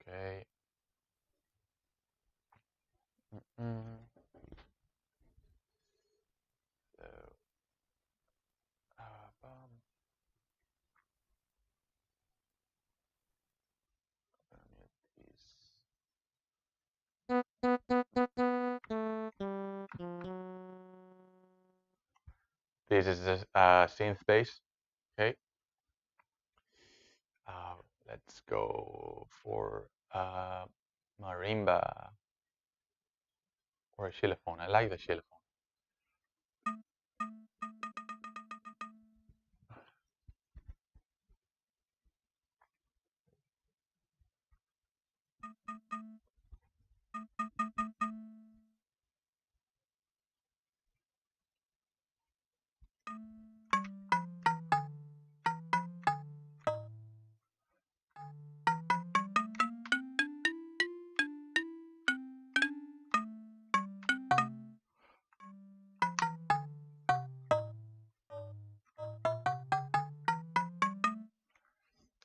Okay. This is a synth bass. Okay. Let's go for marimba or a xylophone. I like the xylophone.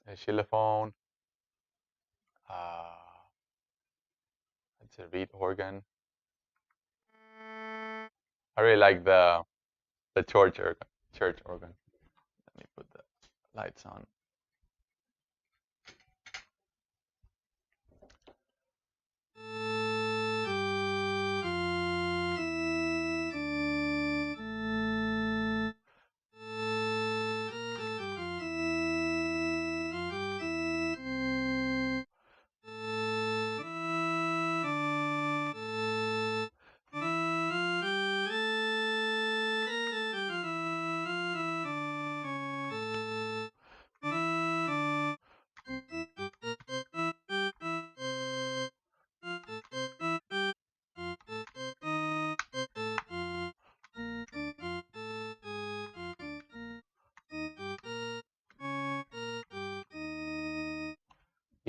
A xylophone. It's a reed organ. I really like the church organ. Let me put the lights on.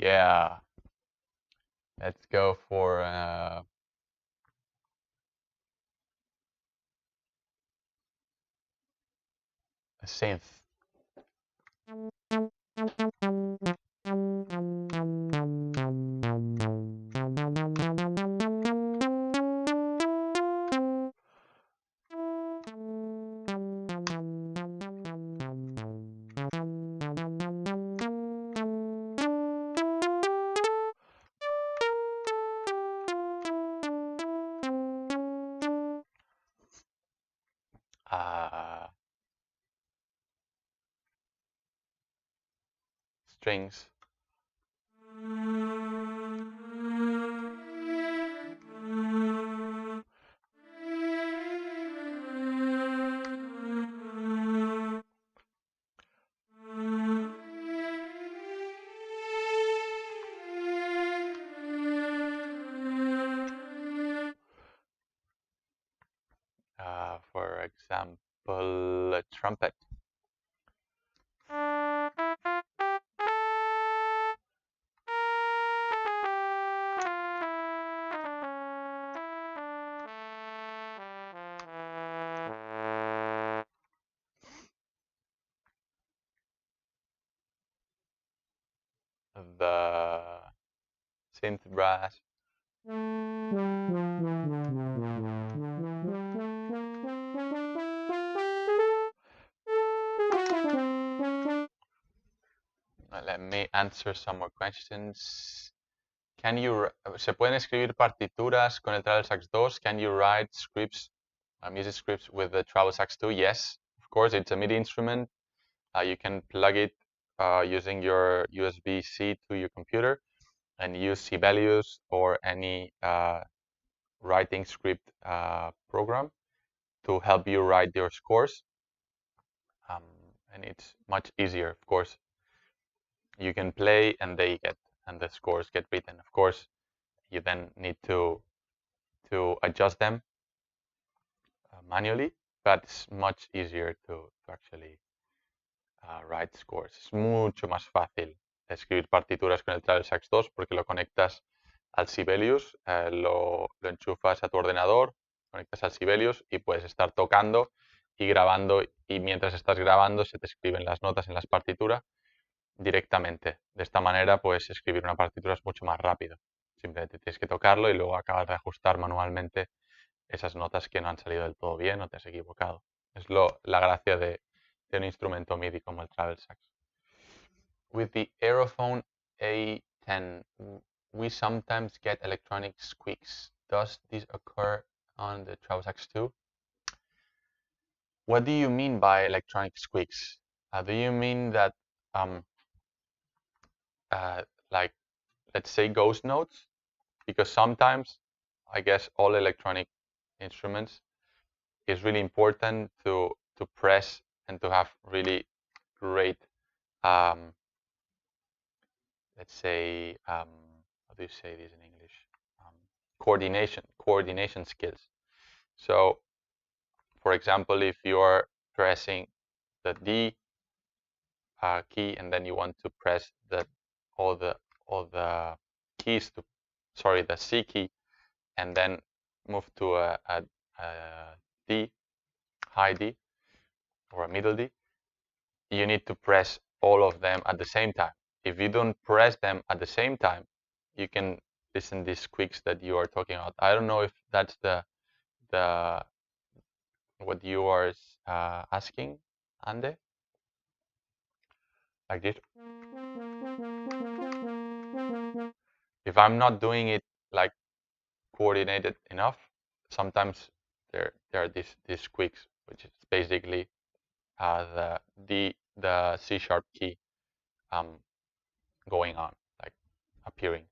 Yeah. Let's go for a synth. Strings. For example, a trumpet. The synth brass. Let me answer some more questions. ¿Se pueden escribir partituras con el Travel Sax 2? Can you write scripts, music scripts with the Travel Sax 2? Yes, of course. It's a MIDI instrument. You can plug it using your USB-C to your computer and use Sibelius or any writing script program to help you write your scores. And it's much easier, of course. You can play and the scores get written. Of course, you then need to adjust them manually, but it's much easier to actually write scores. Es mucho más fácil escribir partituras con el Travel Sax 2 porque lo conectas al Sibelius, lo enchufas a tu ordenador, conectas al Sibelius y puedes estar tocando y grabando, y mientras estás grabando se te escriben las notas en las partituras directamente. De esta manera, pues escribir una partitura es mucho más rápido. Simplemente tienes que tocarlo y luego acabar de ajustar manualmente esas notas que no han salido del todo bien o te has equivocado. Es la gracia de un instrumento MIDI como el Travel Sax. With the Aerophone A10, we sometimes get electronic squeaks. Does this occur on the Travel Sax too? what do you mean by electronic squeaks? Do you mean that like, let's say, ghost notes? Because sometimes, I guess, all electronic instruments is really important to press and to have really great, let's say, how do you say this in English? Coordination skills. So, for example, if you are pressing the D key and then you want to press all the keys to, sorry, the C key, and then move to a D, high D, or a middle D, you need to press all of them at the same time. If you don't press them at the same time, you can listen these squeaks that you are talking about. I don't know if that's the what you are asking, Ande, like this. If I'm not doing it like coordinated enough, sometimes there are these squeaks, which is basically the C sharp key going on, like appearing.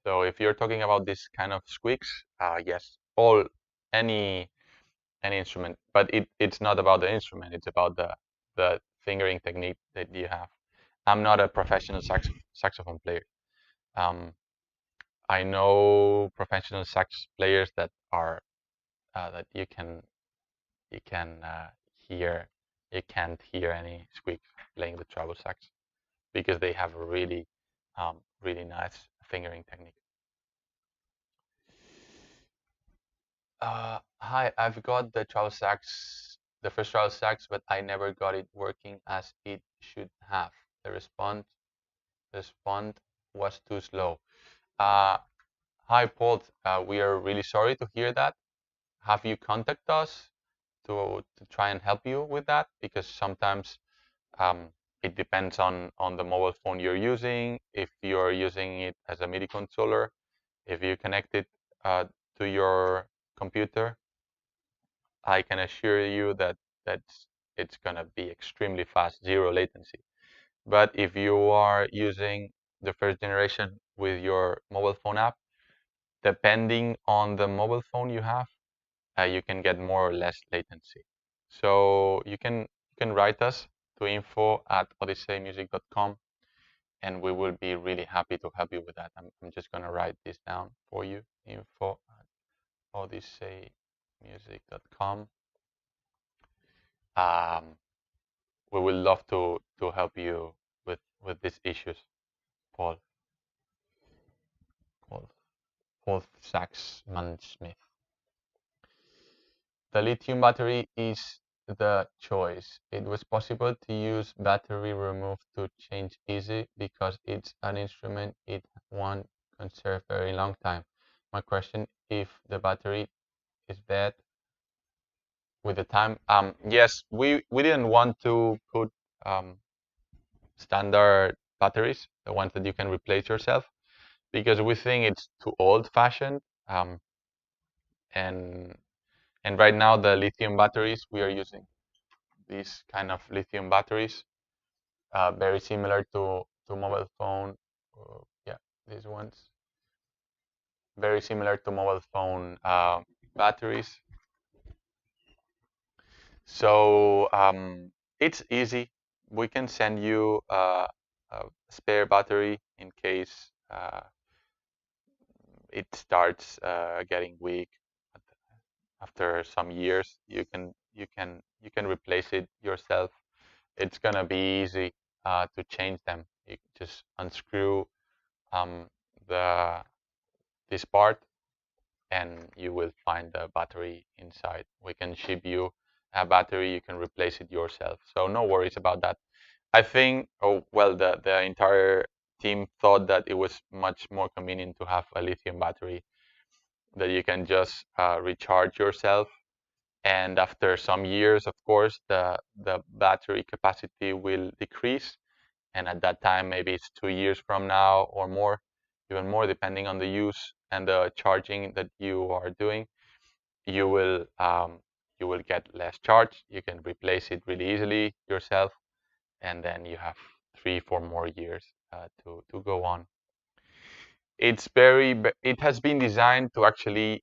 So if you're talking about this kind of squeaks, yes, any instrument, but it's not about the instrument, it's about the fingering technique that you have. I'm not a professional saxophone player. I know professional sax players that are that you can hear, you can't hear any squeaks playing the travel sax because they have a really really nice fingering technique. Hi, I've got the travel sax, the first travel sax, but I never got it working as it should have. The response was too slow. Hi, Paul. We are really sorry to hear that. Have you contacted us to try and help you with that? Because sometimes it depends on the mobile phone you're using. If you're using it as a MIDI controller, if you connect it to your computer, I can assure you that it's gonna be extremely fast, zero latency. But if you are using the first generation with your mobile phone app, depending on the mobile phone you have, you can get more or less latency. So you can write us to info@odiseimusic.com, and we will be really happy to help you with that. I'm just gonna write this down for you. info@odiseimusic.com. We will love to help you with these issues, Paul. Paul Saxman Smith. The lithium battery is the choice. It was possible to use battery removed to change easy because it's an instrument it won't conserve very long time. My question, if the battery is dead with the time. Yes, we didn't want to put standard batteries, the ones that you can replace yourself, because we think it's too old-fashioned. And right now the lithium batteries we are using, these kind of lithium batteries, very similar to mobile phone. Yeah, these ones, very similar to mobile phone batteries. So it's easy. We can send you a spare battery in case it starts getting weak after some years. You can replace it yourself. It's gonna be easy to change them. You just unscrew this part, and you will find the battery inside. We can ship you a battery. You can replace it yourself. So no worries about that. I think, oh well, the entire team thought that it was much more convenient to have a lithium battery that you can just recharge yourself. And after some years, of course, the battery capacity will decrease. And at that time, maybe it's 2 years from now or more, even more, depending on the use and the charging that you are doing, you will get less charge. You can replace it really easily yourself, and then you have 3-4 more years to go on. It has been designed to actually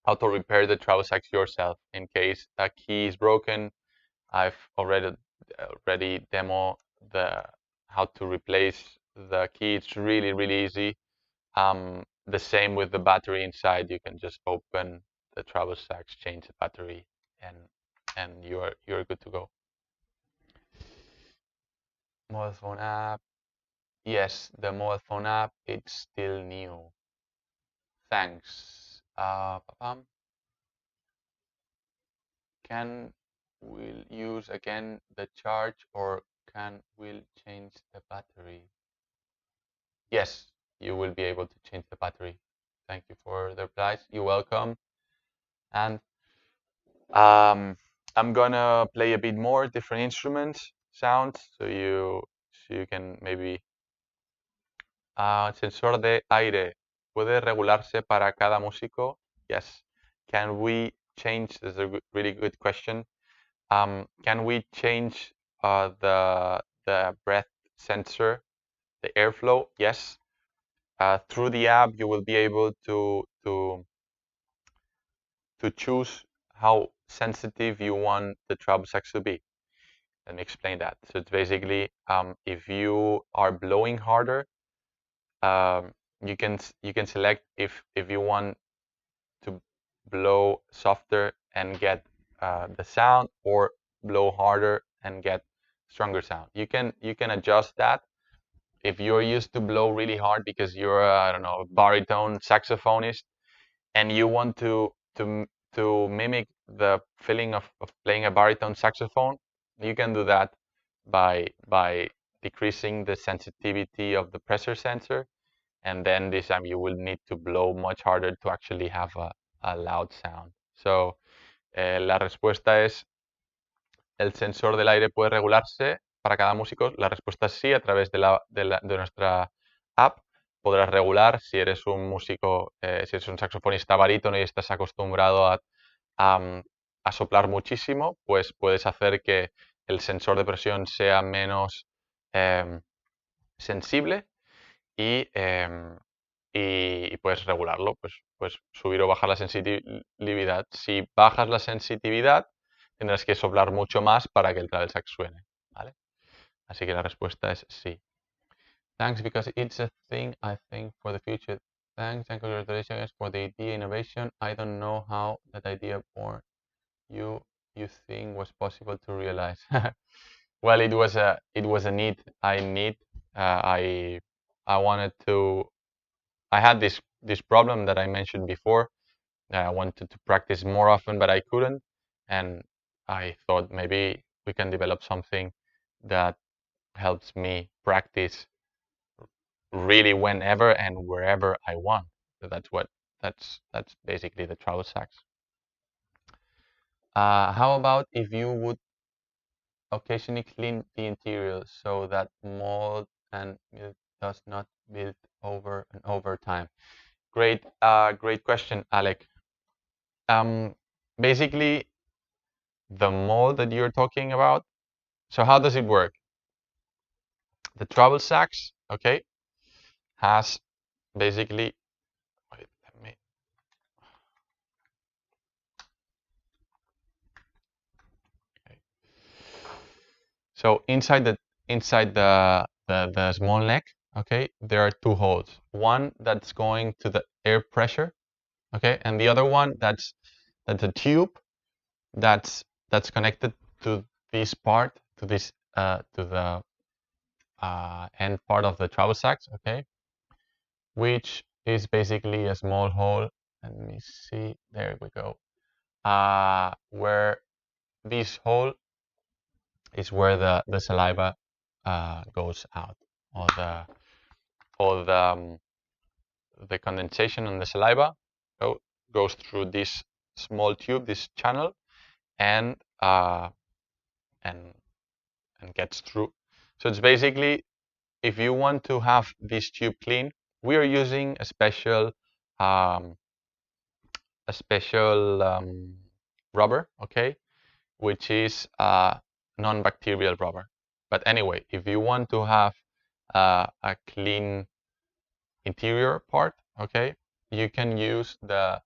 auto repair the travel sax yourself in case a key is broken. I've already demo how to replace the key. It's really easy. The same with the battery inside. You can just open the travel sax, change the battery, and you're good to go. Mobile phone app. Yes, the mobile phone app. It's still new. Thanks. Can we'll use again the charge, or can we'll change the battery? Yes, you will be able to change the battery. Thank you for the replies. You're welcome. And I'm gonna play a bit more different instruments, sounds, so you can maybe. Sensor de aire puede regularse para cada músico. Yes. Can we change? This is a really good question. Can we change the breath sensor, the airflow? Yes. Through the app, you will be able to choose how sensitive you want the treble sax to be. Let me explain that. So it's basically if you are blowing harder, you can select if you want to blow softer and get the sound, or blow harder and get stronger sound. You can adjust that. If you're used to blow really hard because you're I don't know, a baritone saxophonist, and you want to mimic the feeling of playing a baritone saxophone, you can do that by decreasing the sensitivity of the pressure sensor, and then this time you will need to blow much harder to actually have a loud sound. So la respuesta es, ¿el sensor del aire puede regularse para cada músico? La respuesta es sí. A través de nuestra app podrás regular. Si eres un músico, si eres un saxofonista barítono y estás acostumbrado a soplar muchísimo, pues puedes hacer que el sensor de presión sea menos sensible, y puedes regularlo, pues subir o bajar la sensibilidad. Si bajas la sensibilidad, tendrás que soplar mucho más para que el travel sax suene, ¿vale? Así que la respuesta es sí. Thanks, because it's a thing I think for the future. Thanks and congratulations for the idea innovation. I don't know how that idea born you think was possible to realize. Well, it was a need. I wanted to. I had this problem that I mentioned before. I wanted to practice more often, but I couldn't. And I thought maybe we can develop something that helps me practice really whenever and wherever I want. So that's basically the travel sax. How about if you would occasionally clean the interior so that mold and milk does not build over and over time? Great question, Alec. Basically, the mold that you're talking about. So how does it work? The travel sax, okay, has basically. Wait, let me. Okay. So inside the small neck, okay, there are two holes. One that's going to the air pressure, okay, and the other one that's a tube that's connected to this part, to this to the end part of the travel sax, okay, which is basically a small hole. Let me see. There we go. Where this hole is where the saliva goes out. All the condensation on the saliva goes through this small tube, this channel, and gets through. So it's basically, if you want to have this tube clean, we are using a special rubber, okay, which is non-bacterial rubber. But anyway, if you want to have a clean interior part, okay, you can use the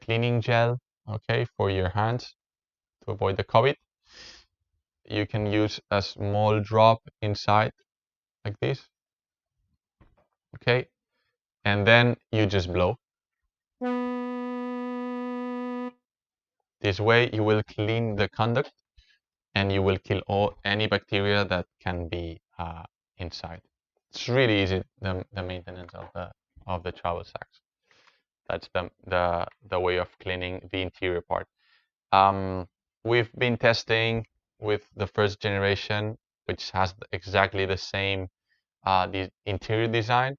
cleaning gel, okay, for your hands to avoid the COVID. You can use a small drop inside like this, okay, and then you just blow. This way you will clean the conduct and you will kill any bacteria that can be inside. It's really easy, the maintenance of the travel sax. That's the way of cleaning the interior part. We've been testing with the first generation, which has exactly the same the interior design,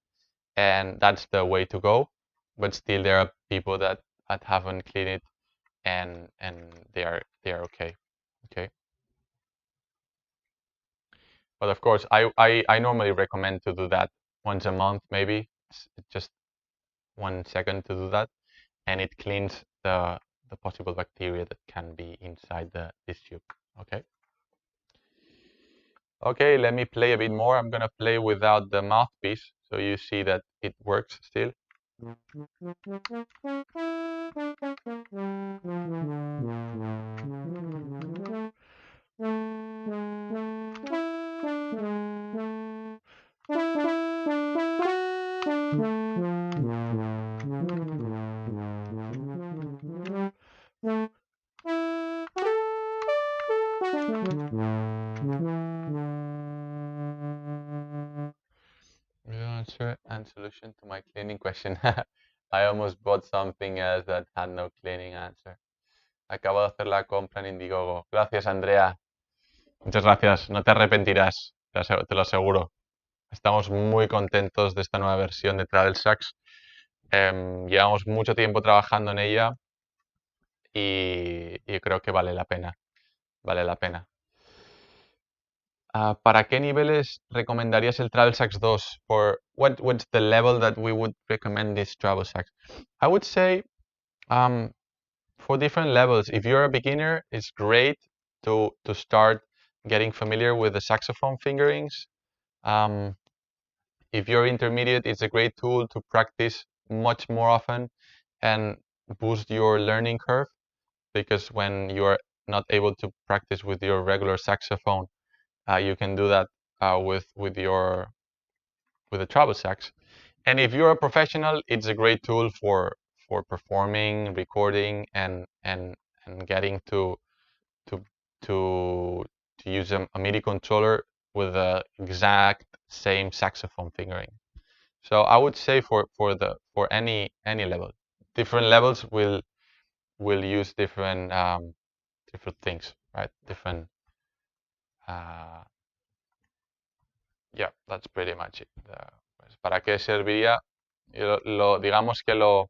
and that's the way to go. But still, there are people that haven't cleaned it, and they are okay. Okay. But of course, I normally recommend to do that once a month, maybe. It's just 1 second to do that, and it cleans the possible bacteria that can be inside this tube. Okay. Okay, let me play a bit more. I'm gonna play without the mouthpiece, so you see that it works still. Answer and solution to my cleaning question. I almost bought something else that had no cleaning answer. Acabo de hacer la compra en Indiegogo. Gracias, Andrea. Muchas gracias. No te arrepentirás, te lo aseguro. Estamos muy contentos de esta nueva versión de Travel Sax. Llevamos mucho tiempo trabajando en ella y creo que vale la pena. Vale la pena. ¿Para qué niveles recomendarías el Travel Sax 2? For what's the level that we would recommend this Travel Sax? I would say for different levels. If you're a beginner, it's great to start getting familiar with the saxophone fingerings. If you're intermediate, it's a great tool to practice much more often and boost your learning curve, because when you are not able to practice with your regular saxophone, you can do that with the travel sax. And if you're a professional, it's a great tool for performing, recording, and getting to use a MIDI controller with the exact same saxophone fingering. So I would say for any level, different levels will use different things, right? Different. Yeah, that's pretty much it. Pues, ¿para qué serviría? Digamos que lo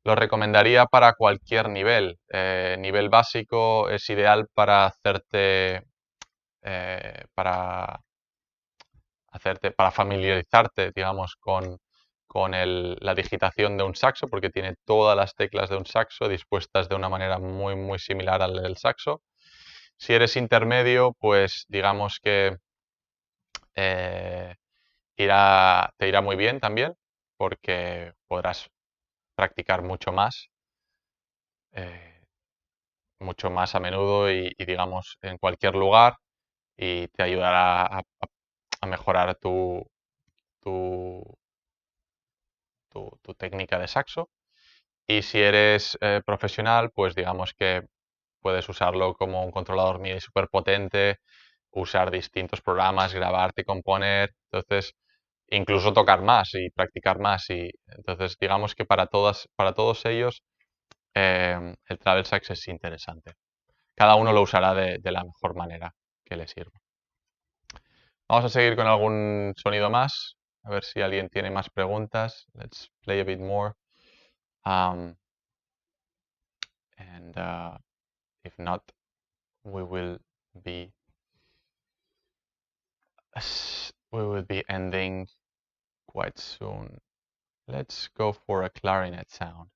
recomendaría para cualquier nivel. Nivel básico es ideal para hacerte, para familiarizarte, digamos, con la digitación de un saxo, porque tiene todas las teclas de un saxo dispuestas de una manera muy, muy similar al del saxo. Si eres intermedio, pues digamos que te irá muy bien también, porque podrás practicar mucho más a menudo y digamos en cualquier lugar, y te ayudará a mejorar tu técnica de saxo. Y si eres profesional, pues digamos que puedes usarlo como un controlador MIDI súper potente, usar distintos programas, grabarte, componer, entonces incluso tocar más y practicar más. Y entonces digamos que para todos ellos el Travel Sax es interesante. cada uno lo usará de la mejor manera que le sirva. Vamos a seguir con algún sonido más, a ver si alguien tiene más preguntas. Let's play a bit more. And if not, we will be ending quite soon. Let's go for a clarinet sound.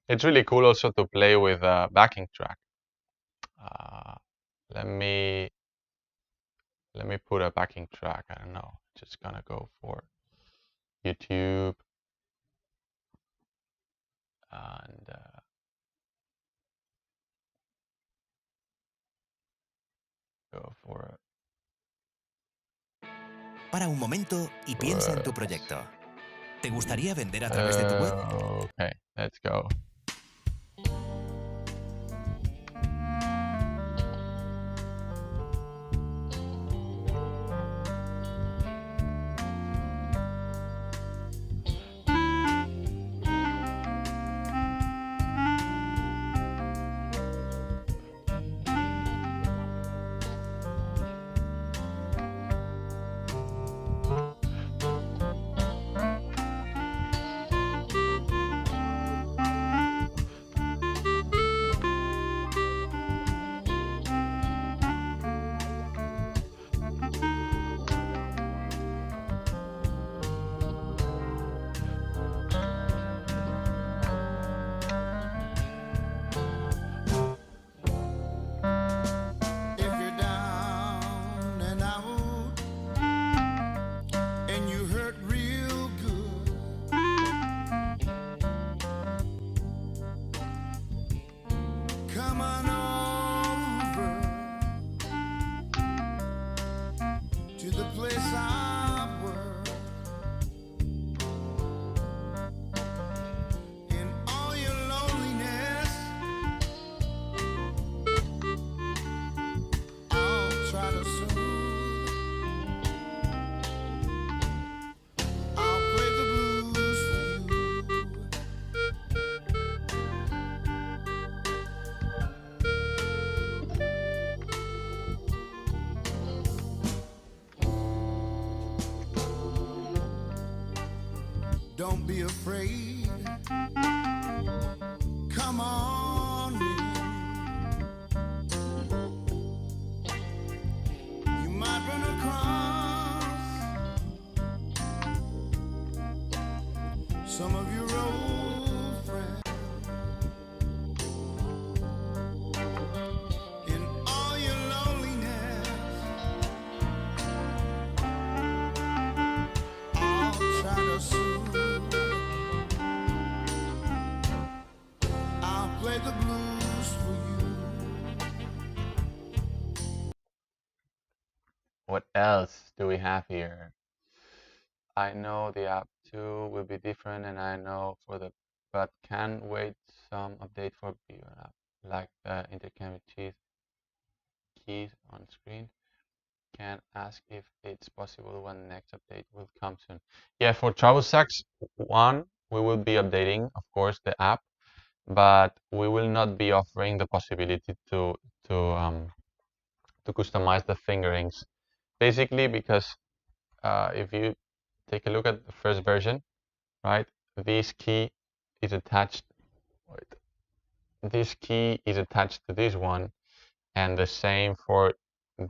It's really cool also to play with a backing track. Let me put a backing track. I don't know. Just gonna go for YouTube and go for. Para un momento y piensa en tu proyecto. ¿Te gustaría vender a través de tu web? Okay, let's go. Don't be afraid. Come on in. You might run across some of your old friends. In all your loneliness, I'll try to soothe. Play the blues for you. What else do we have here? I know the app 2 will be different, and I know but can wait some update for view app, like the interconnected keys on screen. Can ask if it's possible when next update will come soon. Yeah, for Travel Sax 1, we will be updating, of course, the app. But we will not be offering the possibility to customize the fingerings, basically because if you take a look at the first version, right, this key is attached. This key is attached to this one, and the same for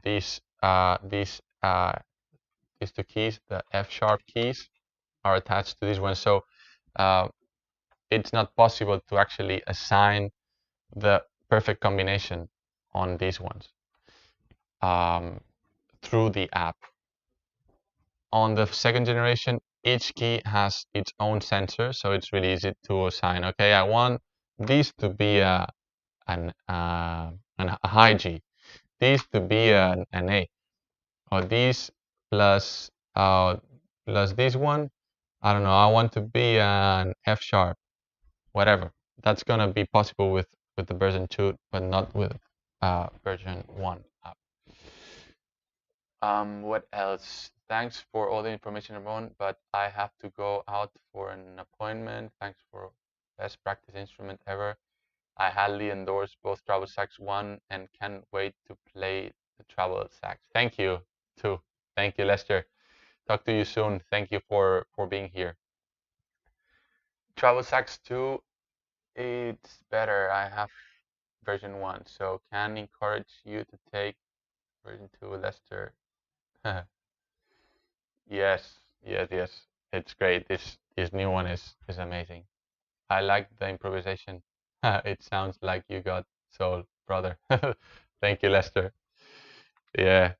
these two keys. The F-sharp keys are attached to this one, so it's not possible to actually assign the perfect combination on these ones through the app. On the second generation, each key has its own sensor, so it's really easy to assign. Okay, I want this to be a high G, this to be an A, or this plus this one. I don't know. I want to be an F sharp, whatever. That's gonna be possible with the version 2, but not with version 1 app. What else? Thanks for all the information, Ramon, but I have to go out for an appointment. Thanks for best practice instrument ever. I highly endorse both Travel Sax 1 and can't wait to play the Travel Sax. Thank you, too. Thank you, Lester. Talk to you soon. Thank you for being here. Travel Sax 2, it's better. I have version 1, so can encourage you to take version 2, Lester. Yes. It's great. This new one is amazing. I like the improvisation. It sounds like you got soul, brother. Thank you, Lester. Yeah.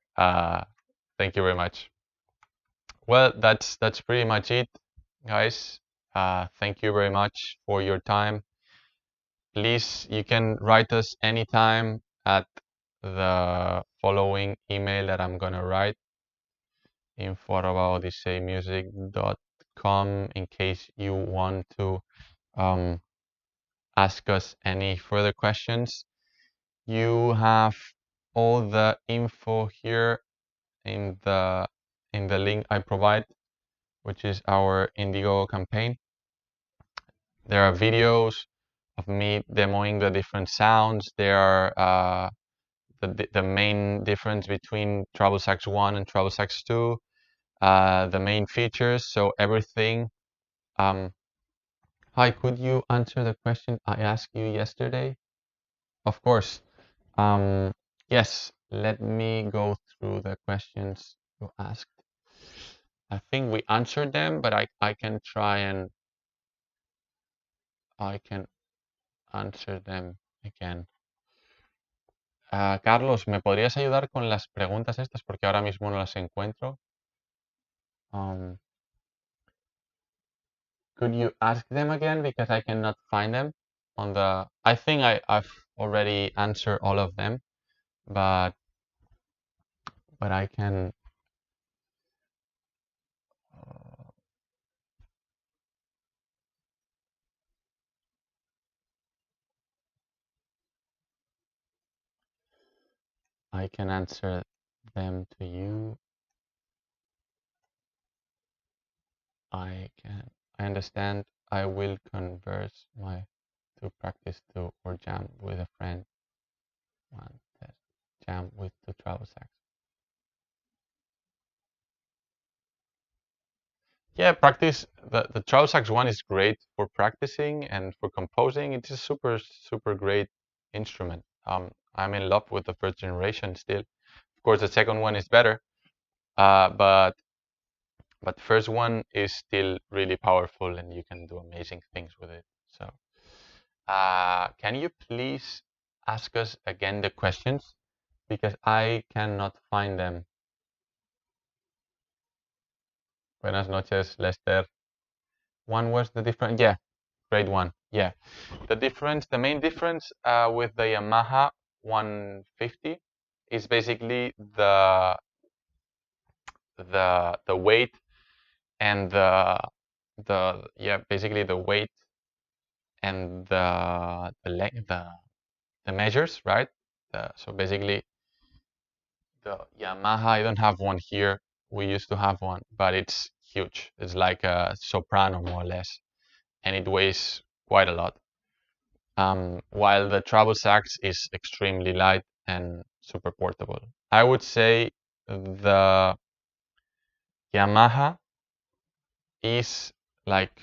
Thank you very much. Well, that's pretty much it, guys. Thank you very much for your time. Please, you can write us anytime at the following email that I'm gonna write, info@odiseimusic.com, in case you want to ask us any further questions. You have all the info here in the link I provide, which is our Indiegogo campaign. There are videos of me demoing the different sounds. There are the main difference between Travel Sax 1 and Travel Sax 2, the main features, so everything. Hi, could you answer the question I asked you yesterday? Of course. Yes, let me go through the questions you asked. I think we answered them, but I can try and I can answer them again. Carlos, ¿me podrías ayudar con las preguntas estas? Porque ahora mismo no las encuentro. Could you ask them again? Because I cannot find them on the... I think I've already answered all of them, but I can... I can answer them to you. I understand. I will converse to practice to or jam with a friend. One test. Jam with the Travel Sax. Yeah, practice. The Travel Sax 1 is great for practicing and for composing. It's a super great instrument. I'm in love with the first generation still. Of course, the second one is better, but first one is still really powerful, and you can do amazing things with it. So, can you please ask us again the questions, because I cannot find them. Buenas noches, Lester. One was the difference. Yeah, great one. Yeah, the main difference with the Yamaha 150 is basically the weight and basically the weight and the measures, right? So basically the Yamaha, I don't have one here. We used to have one, but it's huge. It's like a soprano more or less, and it weighs quite a lot. While the Travel Sax is extremely light and super portable. I would say the Yamaha is like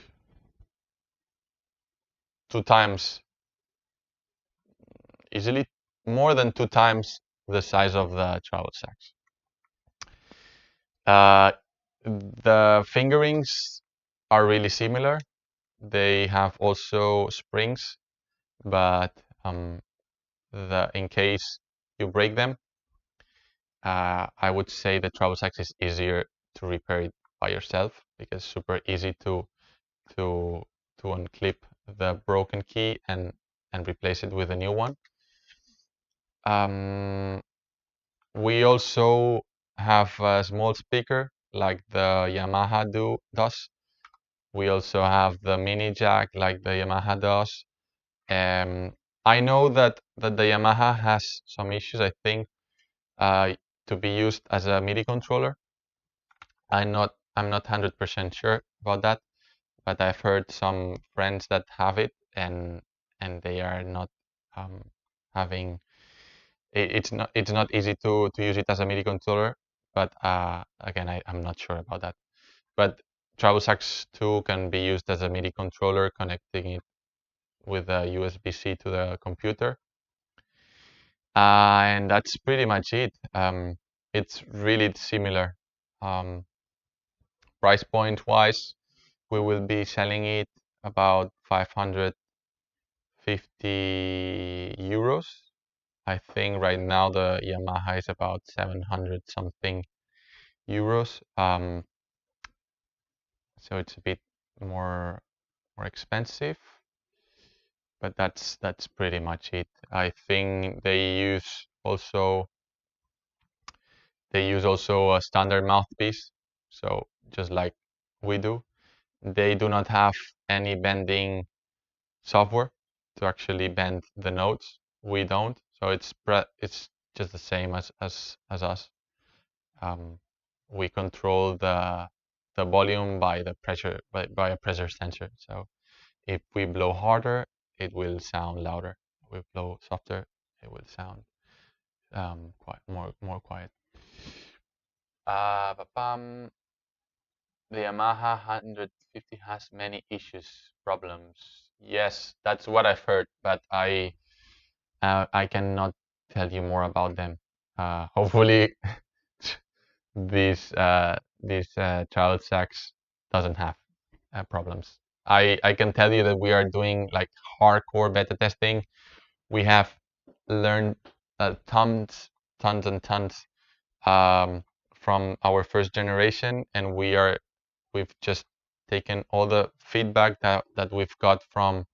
2 times, easily more than 2 times the size of the Travel Sax. The fingerings are really similar. They have also springs, but in case you break them, I would say the Travel Sax is easier to repair it by yourself because it's super easy to unclip the broken key and replace it with a new one. We also have a small speaker like the Yamaha does. We also have the mini jack like the Yamaha does. I know that the Yamaha has some issues, I think, to be used as a MIDI controller. I'm not 100% sure about that, but I've heard some friends that have it, and they are not having. It's not easy to use it as a MIDI controller, but again, I'm not sure about that. But Travel Sax 2 can be used as a MIDI controller, connecting it with a USB-C to the computer. And that's pretty much it. It's really similar. Price point wise, we will be selling it about 550 euros. I think right now the Yamaha is about 700 something euros. So it's a bit more expensive, but that's pretty much it. I think they use also a standard mouthpiece, so just like we do. They do not have any bending software to actually bend the notes. We don't, so it's just the same as us. We control the volume by the pressure by a pressure sensor. So if we blow harder, it will sound louder. If we blow softer, it will sound more quiet. The Yamaha 150 has many issues, problems. Yes, that's what I've heard, but I cannot tell you more about them. Hopefully, this Travel Sax doesn't have problems. I can tell you that we are doing like hardcore beta testing. We have learned tons and tons from our first generation, and we've just taken all the feedback that we've got from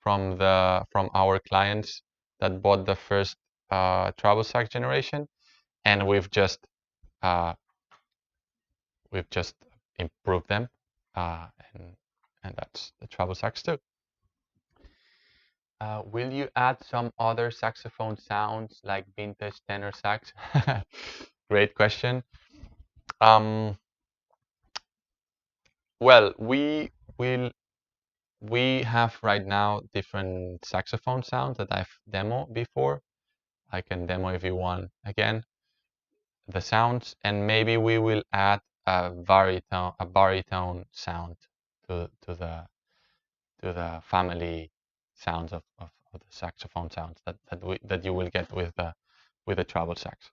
our clients that bought the first Travel Sax generation, and we've just improved them, and that's the Travel Sax too. Will you add some other saxophone sounds like vintage tenor sax? Great question. Well, we have right now different saxophone sounds that I've demoed before. I can demo if you want again the sounds, and maybe we will add a baritone sound to the family sounds of the saxophone sounds that you will get with the Travel Sax.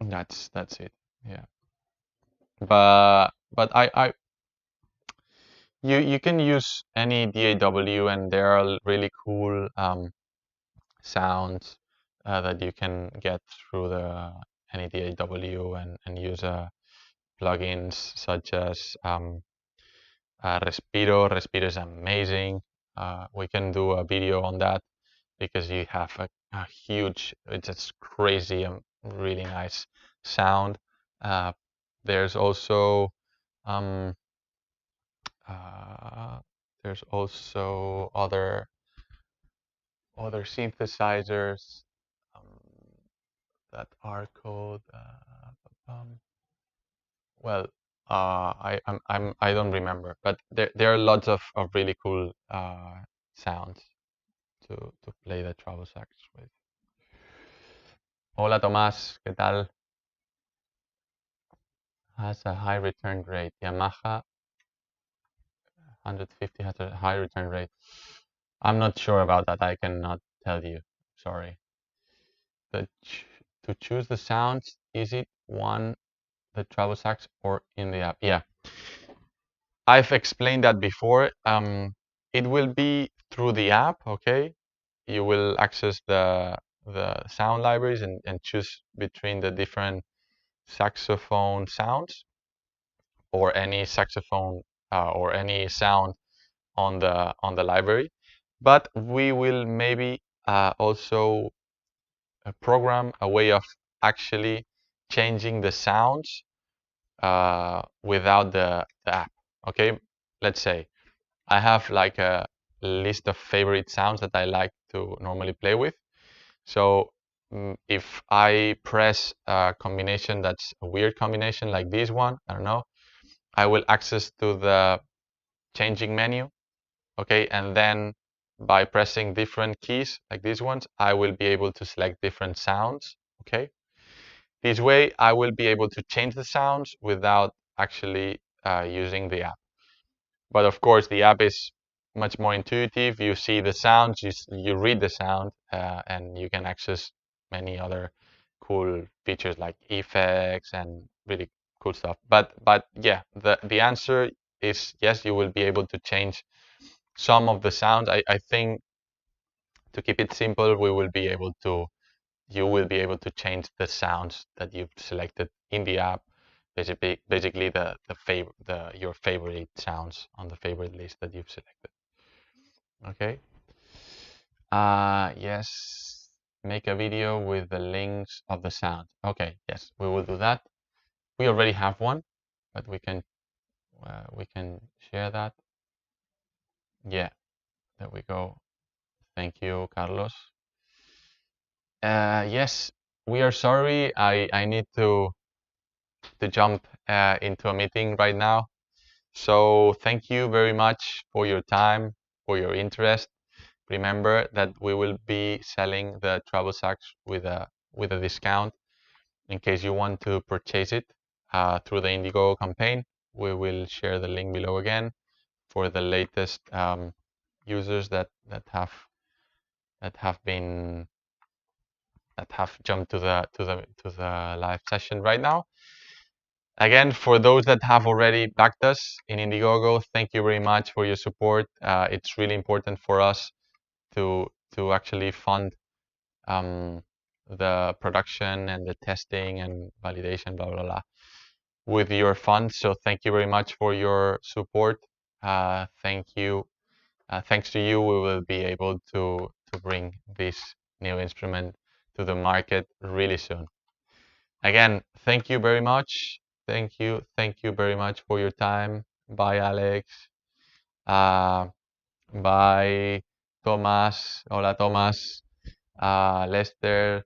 That's it. Yeah. But you can use any DAW, and there are really cool sounds that you can get through any DAW and use plugins such as Respiro. Respiro is amazing. We can do a video on that because you have a huge, it's just crazy and really nice sound. There's also other synthesizers that are called well, I don't remember, but there are lots of really cool sounds to play the Travel Sax with. Hola Tomás, ¿qué tal? Has a high return rate. Yamaha 150 has a high return rate. I'm not sure about that. I cannot tell you. Sorry. To choose the sounds, is it the Travel Sax or in the app? Yeah. I've explained that before. It will be through the app, okay? you will access the sound libraries and choose between the different saxophone sounds or any saxophone or any sound on the library. But we will maybe also program a way of actually changing the sounds without the app. Okay, let's say I have like a list of favorite sounds that I like to normally play with. So if I press a combination that's a weird combination like this one, I don't know, I will access to the changing menu. Okay, and then by pressing different keys like these ones, I will be able to select different sounds. Okay, this way I will be able to change the sounds without actually using the app. But of course, the app is much more intuitive. You see the sounds, you read the sound, and you can access many other cool features like effects and really cool stuff. But yeah, the answer is yes, you will be able to change some of the sounds. I think to keep it simple, you will be able to change the sounds that you've selected in the app. Basically your favorite sounds on the favorite list that you've selected. Okay. Yes. Make a video with the links of the sound. Okay. Yes, we will do that. We already have one, but we can share that. Yeah. There we go. Thank you, Carlos. Yes, we are sorry. I need to jump into a meeting right now. So thank you very much for your time, for your interest. Remember that we will be selling the Travel Sax with a discount in case you want to purchase it through the Indiegogo campaign. We will share the link below again for the latest users that have jumped to the live session right now. Again, for those that have already backed us in Indiegogo, thank you very much for your support. It's really important for us to actually fund the production and the testing and validation, blah, blah, blah, with your funds. So thank you very much for your support. Thank you. Thanks to you, we will be able to bring this new instrument to the market really soon. Again, thank you very much. Thank you very much for your time. Bye, Alex. Bye, Thomas. Hola, Thomas. Lester,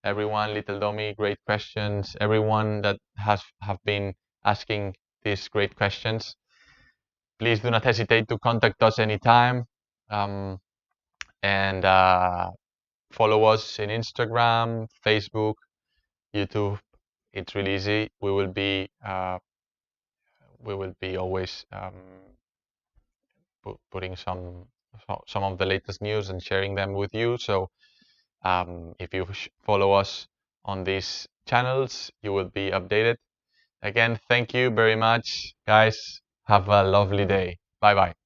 everyone, Little Domi, great questions. Everyone that have been asking these great questions. Please do not hesitate to contact us anytime. And follow us in Instagram, Facebook, YouTube. It's really easy. We will be always putting some of the latest news and sharing them with you. So if you follow us on these channels, you will be updated. Again, thank you very much, guys. Have a lovely day. Bye bye.